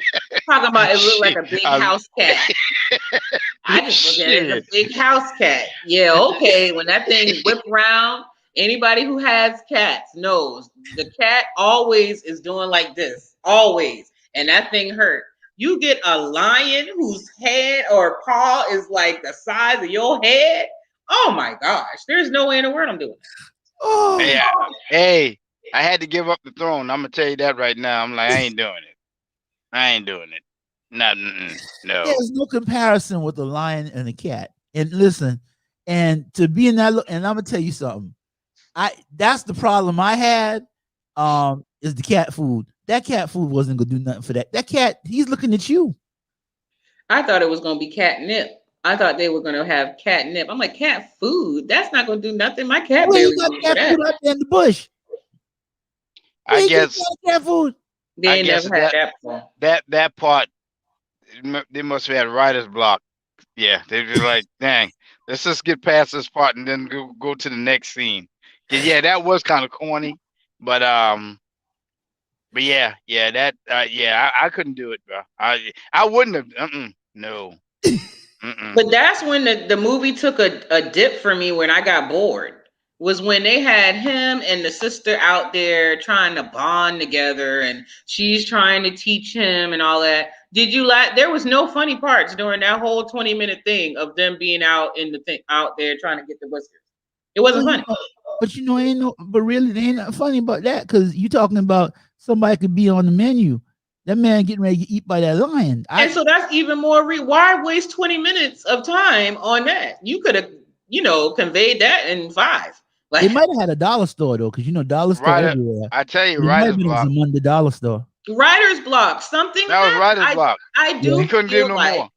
Talking about it looked like a big house cat. I just look at it as a big house cat. Yeah, okay. When that thing whip around, anybody who has cats knows the cat always is doing like this, always, and that thing hurt. You get a lion whose head or paw is like the size of your head. Oh my gosh, there's no way in the world I'm doing that. Oh, yeah. Hey, I had to give up the throne. I'm gonna tell you that right now. I'm like, I ain't doing it. I ain't doing it. No. There's no comparison with a lion and a cat. And listen, and to be in that, and I'm gonna tell you something. That's the problem I had. Is the cat food. That cat food wasn't gonna do nothing for that. That cat, he's looking at you. I thought it was gonna be catnip. I thought they were gonna have catnip. I'm like, cat food? That's not gonna do nothing. My cat barely got cat food out there in the bush. I guess cat food. They ain't never had that before. That part, they must have had writer's block. Yeah, they were like, dang, let's just get past this part and then go to the next scene. Yeah, that was kind of corny, but yeah, that I couldn't do it, bro. I wouldn't have. No. But that's when the movie took a dip for me when I got bored. Was when they had him and the sister out there trying to bond together, and she's trying to teach him and all that. Did you like? There was no funny parts during that whole 20-minute thing of them being out in the thing out there trying to get the whiskers. It wasn't funny. But really, they ain't nothing funny about that, because you talking about somebody could be on the menu. That man getting ready to get eat by that lion. And so that's even more. Why waste 20 minutes of time on that? You could have, conveyed that in 5. Like, they might have had a dollar store though, because dollar store everywhere. I tell you, writer's block. The dollar store. Writer's block. Something that was writer's block. I do. He couldn't do no more.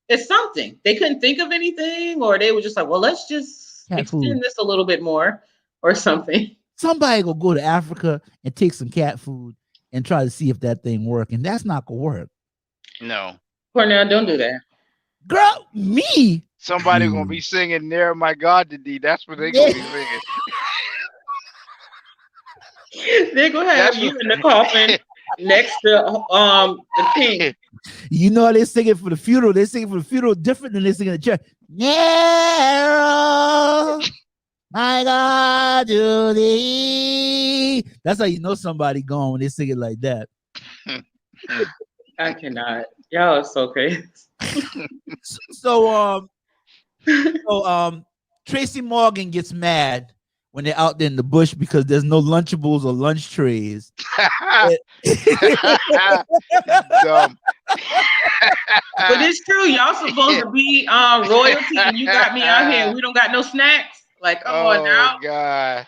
It's something. They couldn't think of anything, or they were just like, well, let's just extend this a little bit more, or something. Somebody will go to Africa and take some cat food and try to see if that thing works, and that's not gonna work. No. Cornell, don't do that. Girl, me. Somebody gonna be singing "Near My God to Thee." That's what they gonna be singing. They're gonna have you in the coffin next to the king. You know they sing it for the funeral. They sing it for the funeral different than they sing in the church. Narrow, my God to Thee. That's how you know somebody gone when they sing it like that. I cannot. Y'all are so crazy. So Tracy Morgan gets mad when they're out there in the bush because there's no Lunchables or lunch trays. But it's true. Y'all supposed to be royalty, and you got me out here. We don't got no snacks. Like, come on now. Oh God.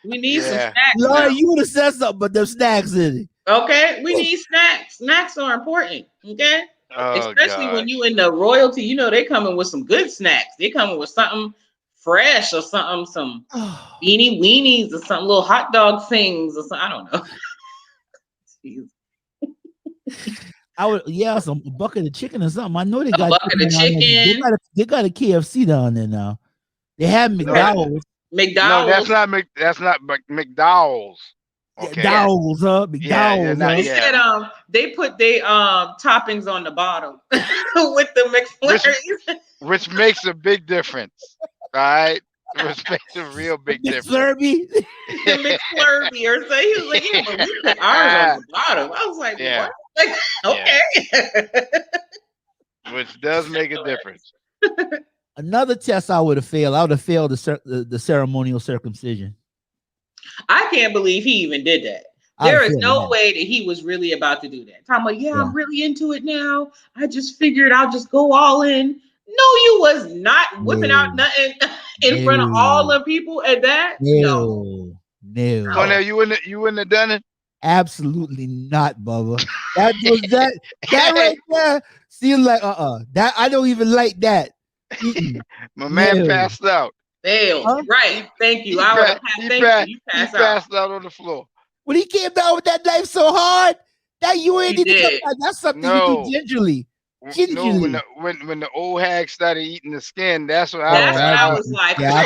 We need some snacks. Lord, you would have said something, but there's snacks in it. Okay, we need snacks. Snacks are important. Okay. Especially when you in the royalty, they coming with some good snacks. They coming with something fresh or something, some beanie weenies or some little hot dog things or something. I don't know. I would, some bucket of chicken or something. I know they got a bucket of chicken. They got a KFC down there now. They have McDowell's. No, that's not McDowell's. Okay. McDowell's, McDowell's. They said they put their toppings on the bottom with the McFlurries, which makes a big difference. All right, which makes a real big difference. McFlurry, the McFlurry, or so he was like, yeah, but we put ours on the bottom. I was like, what? Like, okay. Which does make a difference. Another test I would have failed. I would have failed the ceremonial circumcision. I can't believe he even did that. There is no way that he was really about to do that. Talking about, I'm really into it now. I just figured I'll just go all in. No, you was not whipping out nothing in front of all the people at that. No. Cornell, you wouldn't have done it? Absolutely not, Bubba. That was that right there. Seems like that I don't even like that. My man passed out. Right. Thank you. I would have passed. You passed out on the floor. When he came down with that knife so hard, that you ain't even. That's something you do gingerly. No, when the old hag started eating the skin, that's what I was like. That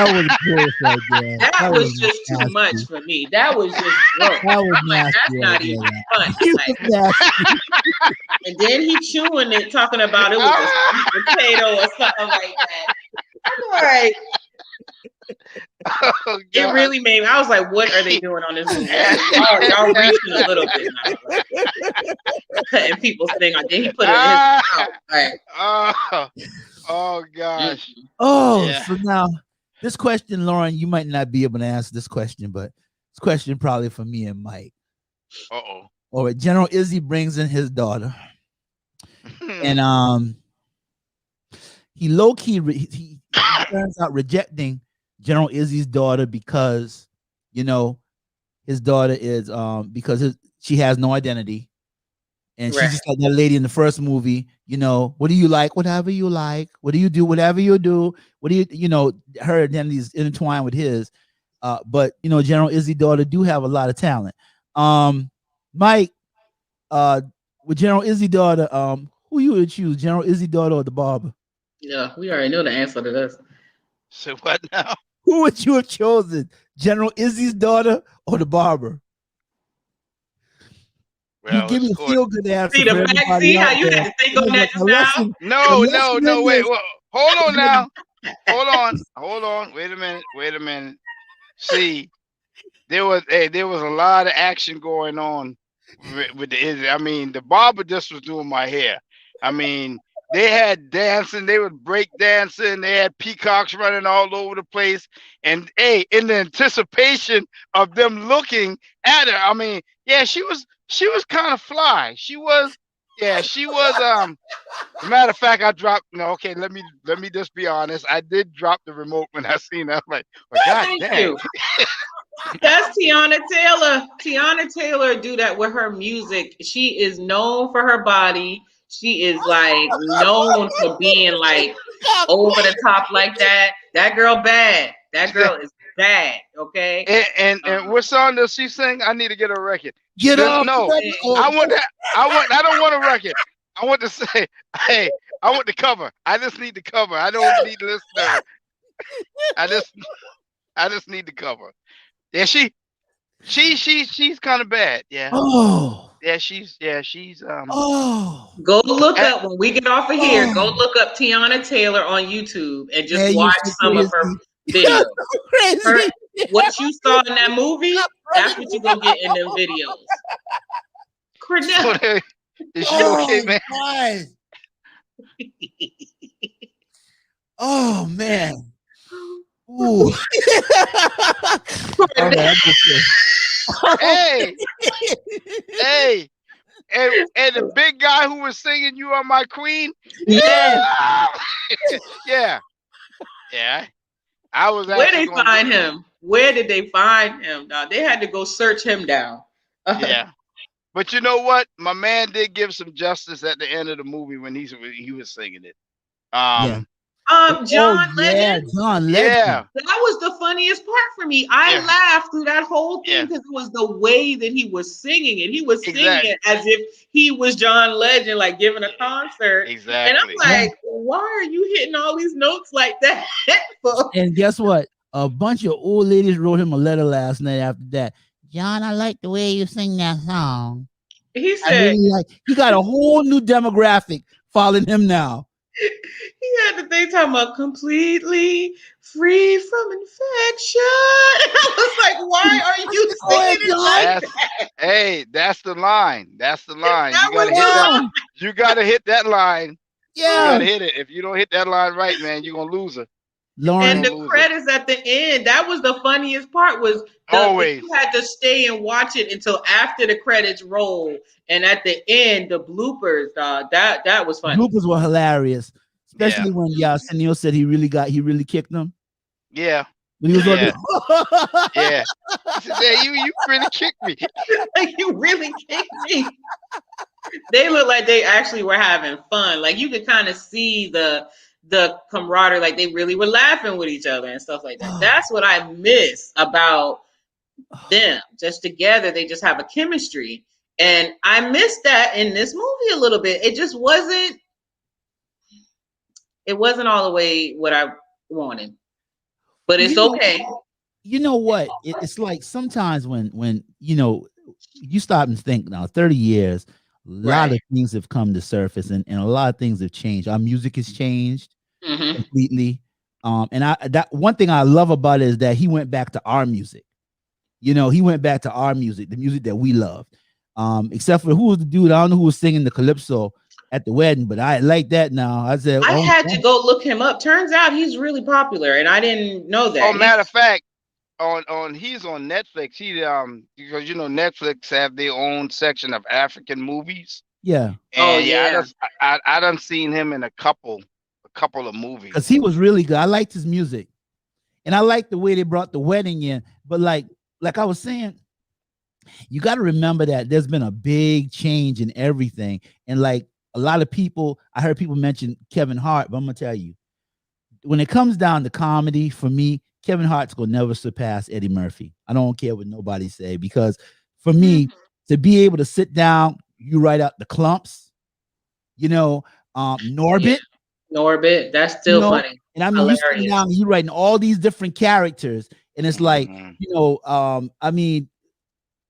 was gross right there. That was just too much for me. That was just gross. That was nasty. That's not even fun. And then he chewing it, talking about it was a sweet potato or something like that. I'm like, it really made me. I was like, what are they doing on this movie? Y'all reaching a little bit now. Cutting people's thing on. Then he put it in his mouth. Oh gosh. So now This question, Lauren, you might not be able to answer this question, but this question probably for me and Mike. Uh-oh. All right, General Izzy brings in his daughter, and he low key he turns out rejecting General Izzy's daughter because his daughter is because she has no identity, and she's just like that lady in the first movie. What do you like? Whatever you like. What do you do? Whatever you do. What do you her identity is intertwined with his. But General Izzy's daughter do have a lot of talent. Mike, with General Izzy's daughter, who you would choose, General Izzy's daughter or the barber? Yeah, we already know the answer to this. So what now? Who would you have chosen, General Izzy's daughter or the barber? Well, you give me a feel good answer. See the fact, see how you had to think on that now? No, wait. Well, hold on now. Hold on. Wait a minute. See, there was a lot of action going on with the. I mean, the barber just was doing my hair. I mean, they had dancing. They would break dancing. They had peacocks running all over the place. And in the anticipation of them looking at her, I mean, yeah, she was kind of fly. She was. As a matter of fact, I dropped. No, okay, let me just be honest. I did drop the remote when I seen that. I'm like, well, God damn. That's Tiana Taylor. Tiana Taylor do that with her music. She is known for her body. She is like known for being like over the top like that. That girl bad. That girl is bad. Okay. And what song does she sing? I need to get a record. Get up. No, I want that. I don't want a record. I want to say, hey, I want the cover. I just need the cover. I don't need listeners. I just need the cover. Yeah, she's kind of bad. Yeah. Oh. Yeah, she's Oh. Go look up when we get off of here. Go look up Tiana Taylor on YouTube and just watch some of her videos. What you saw in that movie, that's what you're gonna get in them videos. Cornell. Is she okay, man? God. Oh man. Ooh. Hey, and the big guy who was singing "You Are My Queen." Yeah. Yeah. I was. Where they find him? Where did they find him? Now they had to go search him down. Yeah. But you know what? My man did give some justice at the end of the movie when he was singing it. John Legend. John Legend. Yeah. That was the funniest part for me. I laughed through that whole thing because it was the way that he was singing it. He was singing it as if he was John Legend, like giving a concert. Exactly. And I'm like, why are you hitting all these notes like that? And guess what? A bunch of old ladies wrote him a letter last night after that. John, I like the way you sing that song. He said he got a whole new demographic following him now. He had the thing talking about completely free from infection. I was like, why are you singing it like that? Hey, that's the line. That's the line. You gotta hit that line. Yeah. You gotta hit it. If you don't hit that line right, man, you're gonna lose her. Lauren, and the credits at the end, that was the funniest part, was always you had to stay and watch it until after the credits roll. And at the end, the bloopers, that was funny. Bloopers were hilarious. Especially when Senil said he really kicked them. Yeah. When he was yeah. He said, you really kicked me. Like, you really kicked me. They looked like they actually were having fun. Like, you could kind of see the camaraderie, like they really were laughing with each other and stuff like that. That's what I miss about them. Just together, they just have a chemistry. And I missed that in this movie a little bit. It just wasn't all the way what I wanted. But it's okay. You know what? It's like sometimes when you stop and think now, 30 years, a lot of things have come to surface and a lot of things have changed. Our music has changed completely. And that one thing I love about it is that he went back to our music. He went back to our music, the music that we loved. Except for who was the dude? I don't know who was singing the calypso at the wedding, but I like that now. I said, I oh, had to go look him up. Turns out he's really popular, and I didn't know that. Oh, matter of fact, he's on Netflix. He because Netflix have their own section of African movies. yeah. And I done seen him in a couple of movies. Because he was really good. I liked his music. And I liked the way they brought the wedding in. But like I was saying, you got to remember that there's been a big change in everything. And like a lot of people, I heard people mention Kevin Hart, but I'm going to tell you, when it comes down to comedy, for me, Kevin Hart's going to never surpass Eddie Murphy. I don't care what nobody say, because for me, to be able to sit down, you write out the clumps, Norbit. Norbit, that's still funny. And I mean, you sitting down, you writing all these different characters, and it's like, I mean,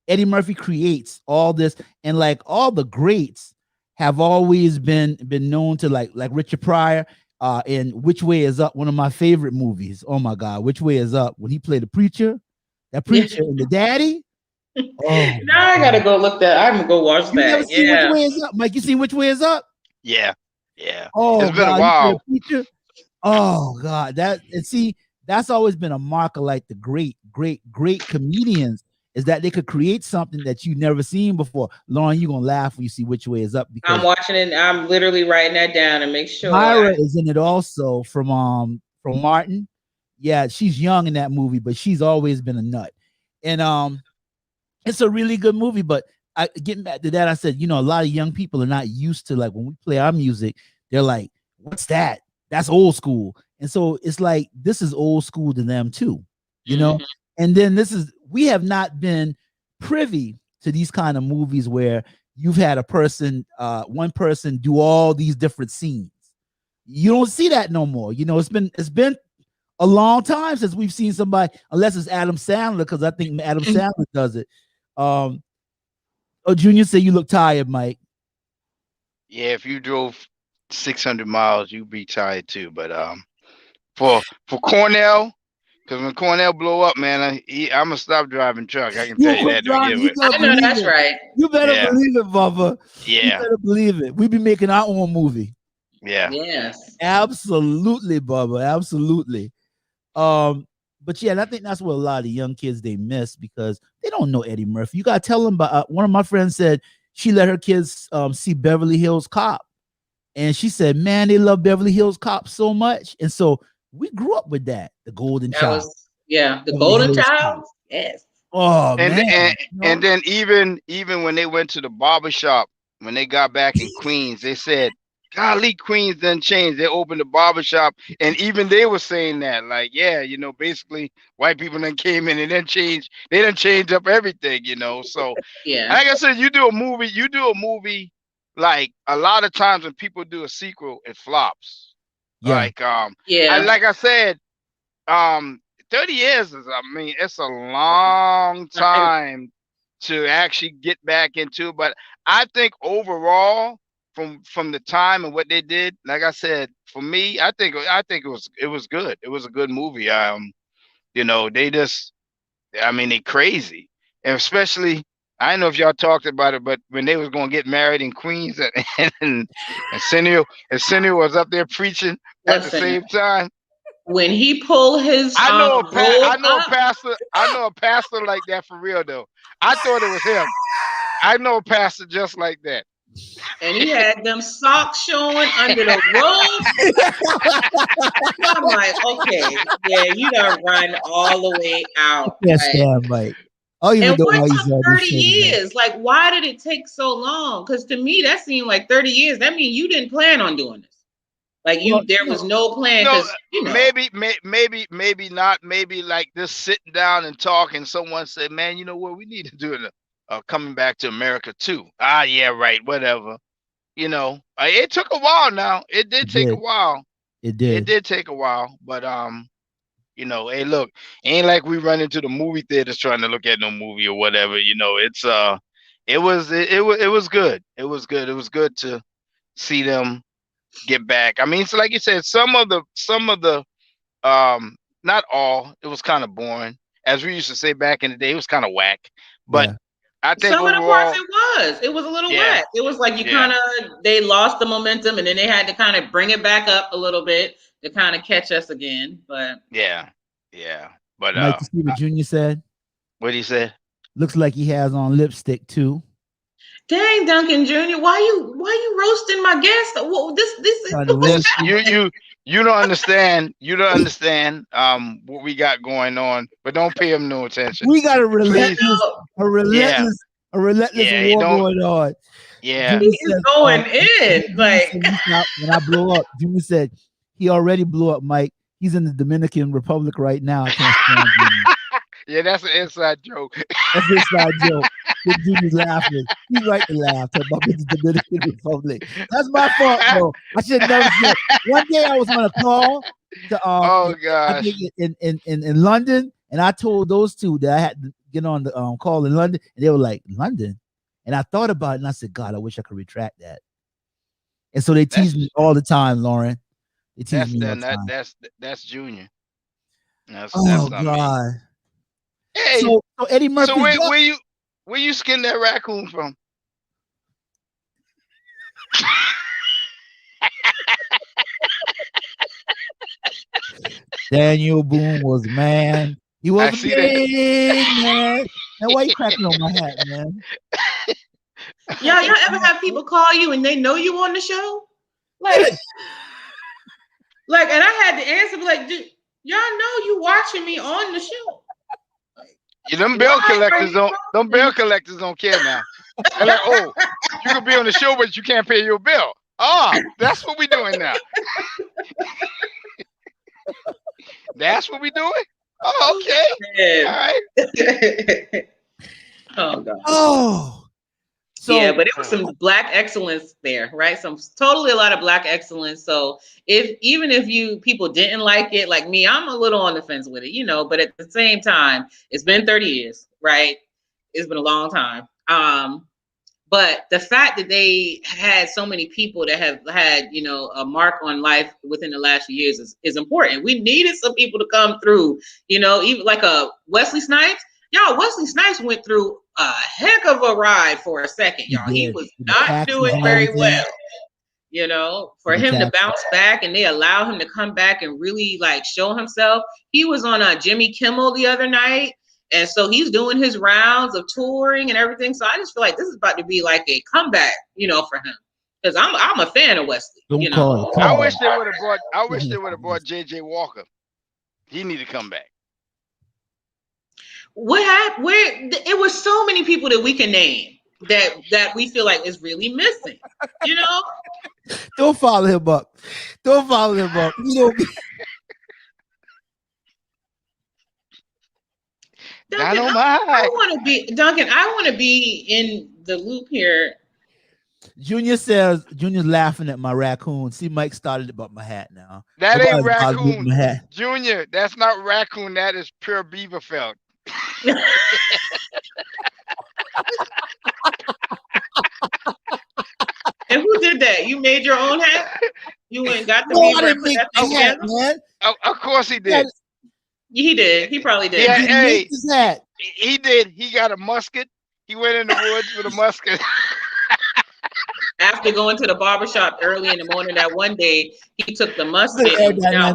Eddie Murphy creates all this, and like all the greats have always been known to like Richard Pryor, and Which Way Is Up, one of my favorite movies. Oh my God, Which Way Is Up, when he played the preacher, and the daddy. Oh, now I gotta go look that. I'm gonna go watch that. Never seen Which Way Is Up, Mike? You seen Which Way Is Up? Yeah. Oh, it's been a while. Oh God, that's always been a mark of like the great comedians, is that they could create something that you never seen before. Lauren, you're gonna laugh when you see Which Way Is Up, because I'm watching it. I'm literally writing that down and make sure. Myra is in it also from Martin. Yeah, she's young in that movie, but she's always been a nut. And it's a really good movie. But getting back to that, I said, a lot of young people are not used to, like, when we play our music, they're like, "What's that? That's old school." And so it's like, this is old school to them too, And then we have not been privy to these kind of movies where you've had one person do all these different scenes. You don't see that no more. It's been a long time since we've seen somebody, unless it's Adam Sandler, because I think Adam Sandler does it. Junior said you look tired, Mike. Yeah, if you drove 600 miles, you'd be tired too. But for Cornell, because when Cornell blow up, man, I'm gonna stop driving truck. I can tell you that. I know that's right. You better believe it, Bubba. Yeah, you better believe it. We be making our own movie. Yeah. Yes. Absolutely, Bubba. Absolutely. But yeah, and I think that's what a lot of the young kids, they miss, because they don't know Eddie Murphy. You gotta tell them about. One of my friends said she let her kids see Beverly Hills Cop, and she said, "Man, they love Beverly Hills Cop so much." And so we grew up with that. The Golden Child. The Golden Child. Yes. Oh, man. And then even when they went to the barbershop, when they got back in Queens, they said, "Golly, Queens done changed." They opened the barbershop, and even they were saying that, like, basically white people then came in and then changed. They done changed up everything, So like I said, you do a movie, like a lot of times when people do a sequel, it flops. Yeah. Like like I said, 30 years is, it's a long time to actually get back into. But I think overall, from the time and what they did, like I said, for me, I think it was good. It was a good movie. They just, they crazy, and especially, I don't know if y'all talked about it, but when they was gonna get married in Queens, and Cinderella was up there preaching at the same time. When he pulled his, I know a pastor like that for real though. I thought it was him. I know a pastor just like that. And he had them socks showing under the robe. I'm like, okay, you done run all the way out. Yes, Mike. And what took 30 years? Like, why did it take so long? Because to me, that seemed like 30 years. That means you didn't plan on doing this. Like, there was no plan. Maybe not. Maybe like just sitting down and talking. Someone said, "Man, you know what? We need to do it. Coming back to America too." Yeah, right. Whatever. It took a while. Now it did take a while. It did. It did take a while, but hey, look, ain't like we run into the movie theaters trying to look at no movie or whatever. It's it was good. It was good. It was good to see them get back. So like you said, some of the not all. It was kind of boring, as we used to say back in the day. It was kind of whack, but I think some of the overall, parts it was a little wet. It was like they lost the momentum, and then they had to kind of bring it back up a little bit to kind of catch us again. But yeah. But Mike, you see what Junior said? What did he say? Looks like he has on lipstick too. Dang, Duncan Jr., why you roasting my guest? Well, this is you don't understand. You don't understand what we got going on, but don't pay him no attention. We got a relentless war going on. Yeah, he is going in. Like when I blow up, Jimmy said he already blew up. Mike, he's in the Dominican Republic right now. I can't stand him. Yeah, that's an inside joke. That's an inside joke. Jimmy's laughing. He's right to laugh about the Dominican Republic. That's my fault, bro. I should never said. One day I was on a call to oh gosh, in London, and I told those two that I had to get on the call in London, and they were like, London? And I thought about it, and I said, God, I wish I could retract that. And so they tease me all the time, Lauren. They tease me all the time. That's Junior. That's God. Me. Hey, so Eddie Murphy. So where you skin that raccoon from? Daniel Boone was man. He was a big man. Now why you cracking on my hat, man? Y'all ever have people call you and they know you on the show? Like, and I had to answer like, y'all know you watching me on the show. Them bill collectors don't care now. They're like, oh, you can be on the show, but you can't pay your bill. Oh, that's what we're doing now. That's what we're doing? Oh, okay. All right. Oh, God. Oh. So, yeah, but it was some Black excellence there, right? Totally a lot of Black excellence. So even if people didn't like it, like me, I'm a little on the fence with it, but at the same time, it's been 30 years, right? It's been a long time. But the fact that they had so many people that have had, a mark on life within the last few years is important. We needed some people to come through, even like a Wesley Snipes. Y'all, Wesley Snipes went through a heck of a ride for a second, y'all. He was not doing very well. For him to bounce back and they allow him to come back and really like show himself. He was on Jimmy Kimmel the other night. And so he's doing his rounds of touring and everything. So I just feel like this is about to be like a comeback, for him. Because I'm a fan of Wesley. I wish they would have brought JJ Walker. He need to come back. What happened? It was so many people that we can name that we feel like is really missing. Don't follow him up. Duncan, I want to be in the loop here. Junior's laughing at my raccoon. See, Mike started about my hat now. That ain't raccoon. Junior, that's not raccoon. That is pure beaver felt. And who did that? You made your own hat? You went and got the beaver hat, man. Of course he did. He did. He probably did. Yeah, he did. He got a musket. He went in the woods with a musket. After going to the barbershop early in the morning that one day, he took the musket. Look at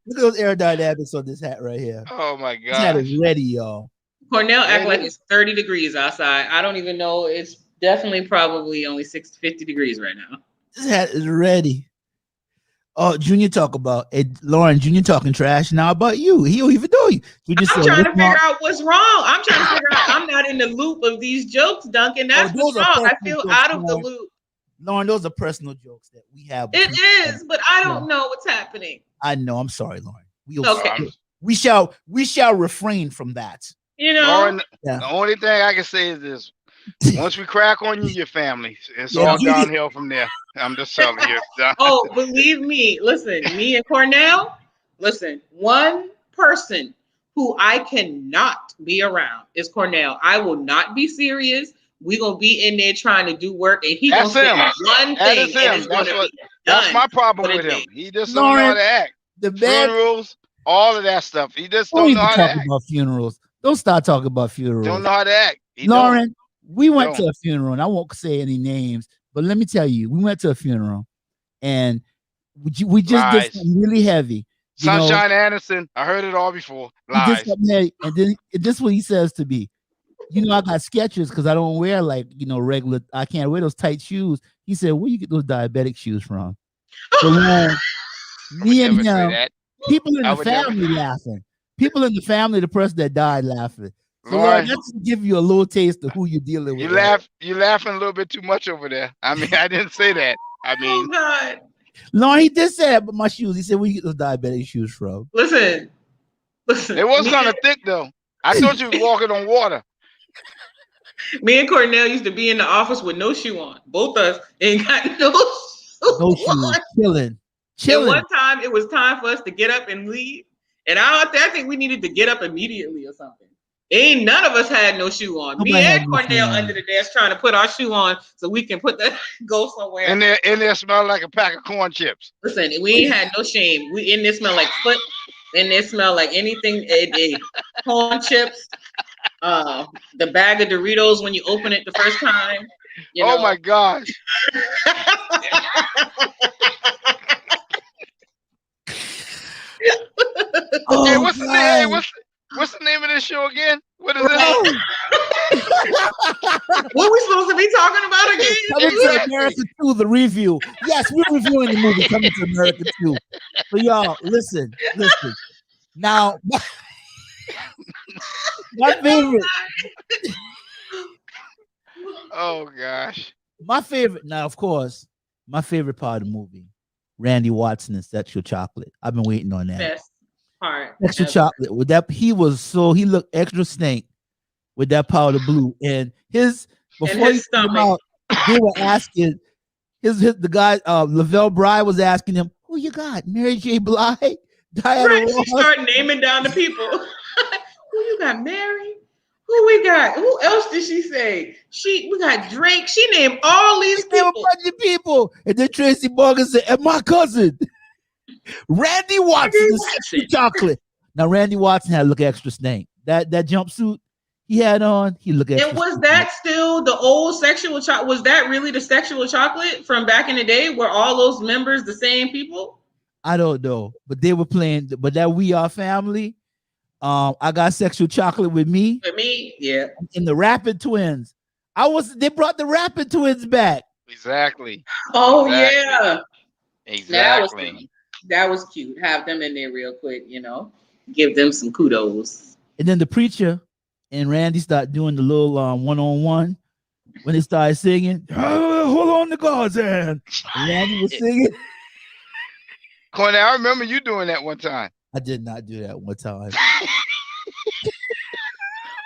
those aerodynamics on this hat right here. Oh my God. This hat is ready, y'all. Cornell act like it's 30 degrees outside. I don't even know. It's definitely probably only 50 degrees right now. This hat is ready. Oh, Junior talk about it. Lauren, Junior talking trash now about you. He don't even know you. I'm trying to figure out what's wrong. I'm trying to figure out. I'm not in the loop of these jokes, Duncan. That's what's wrong. I feel out of the loop. Lauren, those are personal jokes that we have. It is, but I don't know what's happening. I know. I'm sorry, Lauren. We shall refrain from that. Lauren, the only thing I can say is this. Once we crack on you, your family, it's all downhill from there. I'm just telling you. Oh, believe me. Listen, me and Cornell, one person who I cannot be around is Cornell. I will not be serious. We're going to be in there trying to do work, and he's going to say one thing. That's my problem with him. He just don't know how to act. The funerals, all of that stuff. He just don't know how to act. About funerals. Don't start talking about funerals. Don't know how to act. Lauren, We went to a funeral, and I won't say any names, but let me tell you, we went to a funeral, and we just did something really heavy. Sunshine Anderson, I heard it all before. He did Lies. something heavy, and then this is what he says to me. I got sketches because I don't wear regular. I can't wear those tight shoes. He said, "Where you get those diabetic shoes from?" So me and him, people in the family laughing. People in the family, the person that died laughing. So Lord, let's give you a little taste of who you're dealing with. You laughing a little bit too much over there. I mean, I didn't say that. I mean, oh God. Lord, he did say that, but my shoes. He said, "Where you get those diabetic shoes from?" Listen. It was kind of thick though. I thought you was walking on water. Me and Cornell used to be in the office with no shoe on. Both of us ain't got no shoes. Chilling. And one time it was time for us to get up and leave. And I think we needed to get up immediately or something. Ain't none of us had no shoe on. Me and Cornell under the desk trying to put our shoe on so we can go somewhere. And there smell like a pack of corn chips. Listen, we ain't had no shame. We in there smell like foot. In there smell like anything. Corn chips. The bag of Doritos when you open it the first time. Oh my gosh. Okay, what's the name? What's the name of this show again? What is it? What are we supposed to be talking about again? Coming to America 2, the review. Yes, we're reviewing the movie Coming to America 2. So y'all, listen. Now, my favorite. Oh gosh. My favorite. Now, of course, my favorite part of the movie, Randy Watson and Sexual Chocolate. I've been waiting on that. Best part. Extra chocolate with that. He looked extra snake with that powder blue, and his came out, they were asking the guy Lavelle Bry was asking him, "Who you got? Mary J. Blige?" Right, she started naming down the people. Who you got? Mary? Who we got? Who else did she say? We got Drake. She named all these people. A bunch of people, and then Tracy Morgan said, "And my cousin." Randy Watson is chocolate. Now Randy Watson had to look extra snake. That jumpsuit he had on, he looked extra. And was that still the old sexual chocolate? Was that really the sexual chocolate from back in the day? Were all those members the same people? I don't know, but they were playing. But that We Are Family. I got Sexual Chocolate with me. With me, yeah. And the Rapid Twins. They brought the Rapid Twins back. Exactly. Oh yeah. Exactly. That was cute. Have them in there real quick, give them some kudos. And then the preacher and Randy start doing the little one-on-one when they started singing. Hold on to God's hand. Randy was singing. Cornell, I remember you doing that one time. I did not do that one time.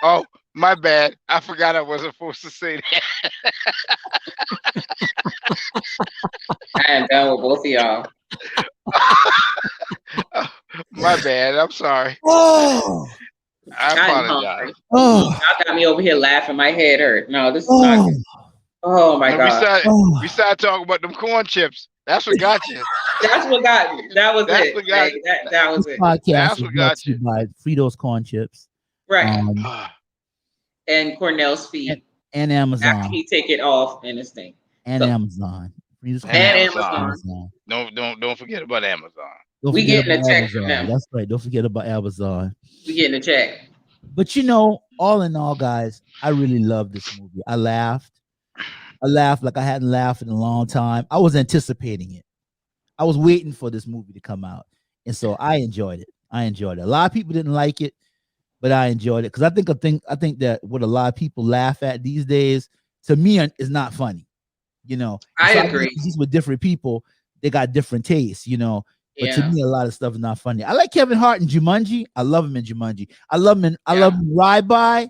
Oh, my bad. I forgot I wasn't supposed to say that. I am done with both of y'all. My bad. I'm sorry. Oh, I apologize. Oh, y'all got me over here laughing. My head hurt. No, this is not good. Oh my God. We started talking about them corn chips. That's what got you. That's what got me. That was it. That was it. That's what got you. By Fritos corn chips. Right. And Cornell's feet. And Amazon. After he take it off and his thing. And Amazon. And Amazon. Don't forget about Amazon. We getting a check from them. That's right. Don't forget about Amazon. We getting a check. But all in all, guys, I really love this movie. I laughed like I hadn't laughed in a long time. I was anticipating it. I was waiting for this movie to come out. And so I enjoyed it. A lot of people didn't like it, but I enjoyed it. Because I think that what a lot of people laugh at these days, to me, is not funny. I agree. These with different people, they got different tastes, But to me, a lot of stuff is not funny. I like Kevin Hart in Jumanji. I love him in Jumanji. I love him in Ride By.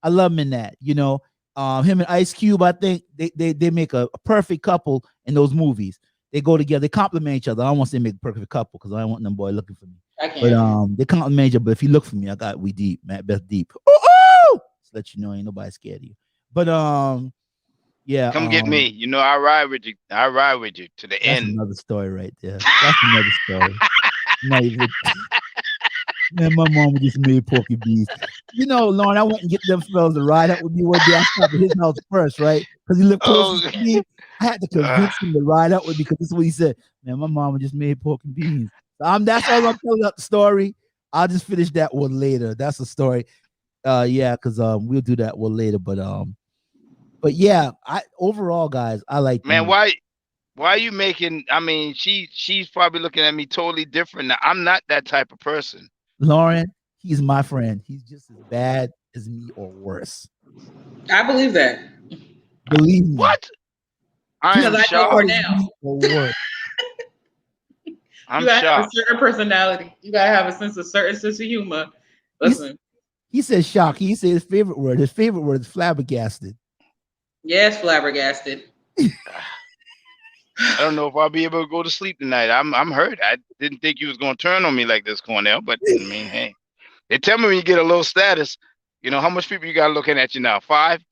I love him in that. Him and Ice Cube, I think they make a perfect couple in those movies. They go together, they complement each other. I don't want to say make a perfect couple because I don't want them boy looking for me. But they complement each other. But if you look for me, I got We Deep, Matt Beth Deep. Just let you know, ain't nobody scared of you. But yeah. Come get me. I ride with you. I ride with you to the end. Another story right there. That's another story. Man, my mama just made porky beans. You know, Lauren, I went and get them fellas to ride up with me one day. I stopped at his house first, right? Because he lived close to me. I had to convince him to ride up with me because this is what he said. Man, my mama just made porky beans. That's all I'm telling up the story. I'll just finish that one later. That's a story. Yeah, because we'll do that one later. But yeah, overall, guys, I like man. Why are you making? I mean, she's probably looking at me totally different. Now, I'm not that type of person. Lauren, he's my friend. He's just as bad as me or worse. I believe that. Believe me. What? I'm shocked. I'm you gotta shocked. have a certain personality. You gotta have a certain sense of humor. Listen. He says shock. He said his favorite word. His favorite word is flabbergasted. Yes, flabbergasted. I don't know if I'll be able to go to sleep tonight. I'm hurt. I didn't think you was gonna turn on me like this, Cornell. But I mean, hey, they tell me when you get a low status, you know how much people you got looking at you now. 5.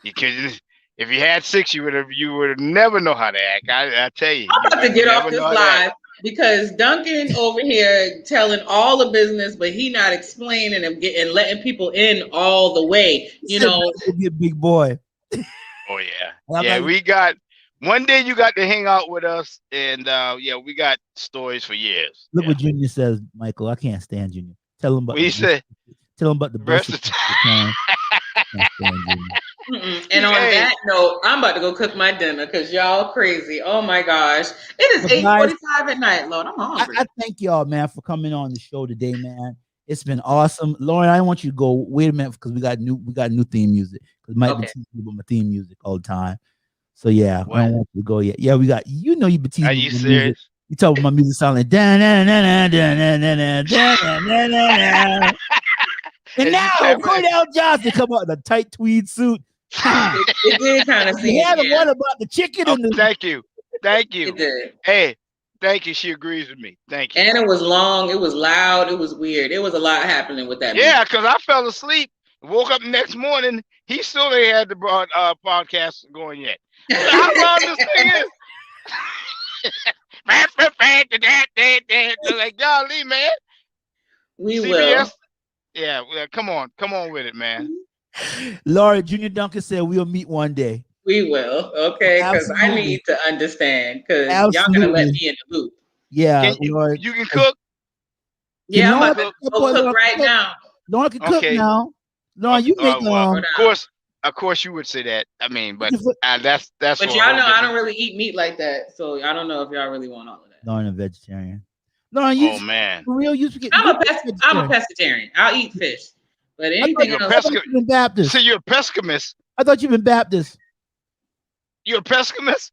If you had 6, you would never know how to act. I tell you. I'm about to get off this live because Duncan over here telling all the business, but he not explaining and letting people in all the way. You know, be a big boy. Oh yeah, yeah. We got one day you got to hang out with us, and yeah, we got stories for years. Look what Junior says, Michael. I can't stand Junior. Tell him about. What you say? Tell him about the best. And on that note, I'm about to go cook my dinner because y'all crazy. Oh my gosh. It is 8:45 at night, Lord. I'm hungry. I thank y'all, man, for coming on the show today, man. It's been awesome. Lauren, I don't want you to go. Wait a minute, because we got new theme music. Because Mike be teasing me with my theme music all the time. So yeah, I don't want you to go yet. Yeah, we got you know you be teasing. Are you serious? Music. You talk about my music sound like da na na na da na na na da na na na. And now Cornell Johnson come out in a tight tweed suit. It did kind of seem. He had the one about the chicken and the. Thank you. It did. Hey, thank you. She agrees with me. Thank you. And it was long. It was loud. It was weird. It was a lot happening with that. Yeah, because I fell asleep. Woke up the next morning. He still ain't had the podcast going yet. How long this thing is? Like, golly, man. We CBS, will. Yeah, come on with it, man. Laura, Junior Duncan said we'll meet one day. We will, okay? Because I need to understand. Because y'all gonna let me in the loop. Yeah, you can cook. Yeah, I'm about to go cook right now. Laura can cook now. Laura, you make Of course, you would say that. I mean, but that's. But y'all know I don't really eat meat like that, so I don't know if y'all really want all of that. Lauren, a vegetarian. Lauren, you. Oh man. For real, I'm a pescatarian. I'll eat fish, but anything else. You've been Baptist. So you're a pescamist. I thought you've been Baptist. You're a pescamist.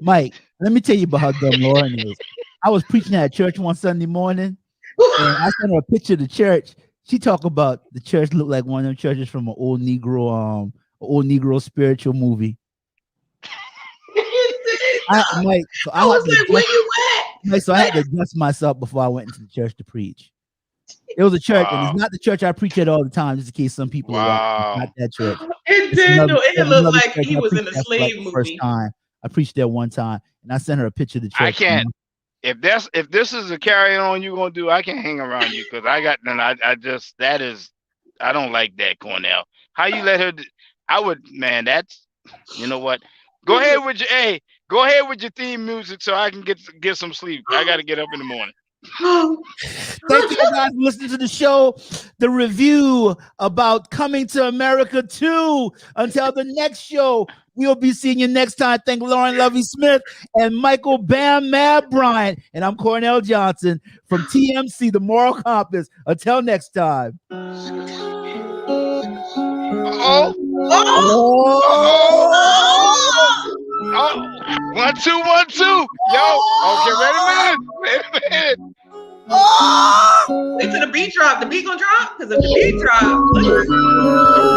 Mike, let me tell you about how dumb Lauren is. I was preaching at church one Sunday morning, and I sent her a picture of the church. She talked about the church looked like one of them churches from an old Negro spiritual movie. Mike, so I was like, "Where you at?" Mike, so I had to adjust myself before I went into the church to preach. It was a church, and it's not the church I preach at all the time, just in case some people are not that church. It looked like he was in a slave movie. First time I preached there one time, and I sent her a picture of the church. I can't. If this is a carry on you're gonna do, I can't hang around you because I don't like that, Cornell. How you let her? I would, man. That's, you know what? Go ahead with your theme music so I can get some sleep. I got to get up in the morning. Thank you guys for listening to the show, the review about Coming to America 2. Until the next show, we'll be seeing you next time. Thank Lauren Lovey Smith and Michael Bam Mad Bryant. And I'm Cornell Johnson from TMC, The Moral Compass. Until next time. Oh. 1 2 1 2. Yo. Okay, wait a minute. Wait till the beat drop. The beat gonna drop? Because if the beat drop, the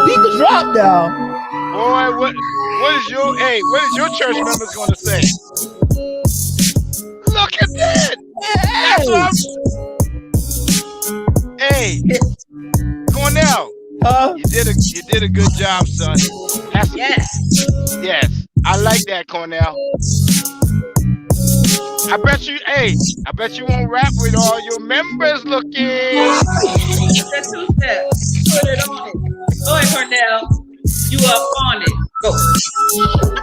beat can drop now. Boy, what is your church members gonna say? Look at that. Hey, Cornell. You did a good job, son. Yes. I like that, Cornell. I bet you, hey, I bet you won't rap with all your members looking. That two-step. Put it on it. Go ahead, Cornell. You up on it. Go.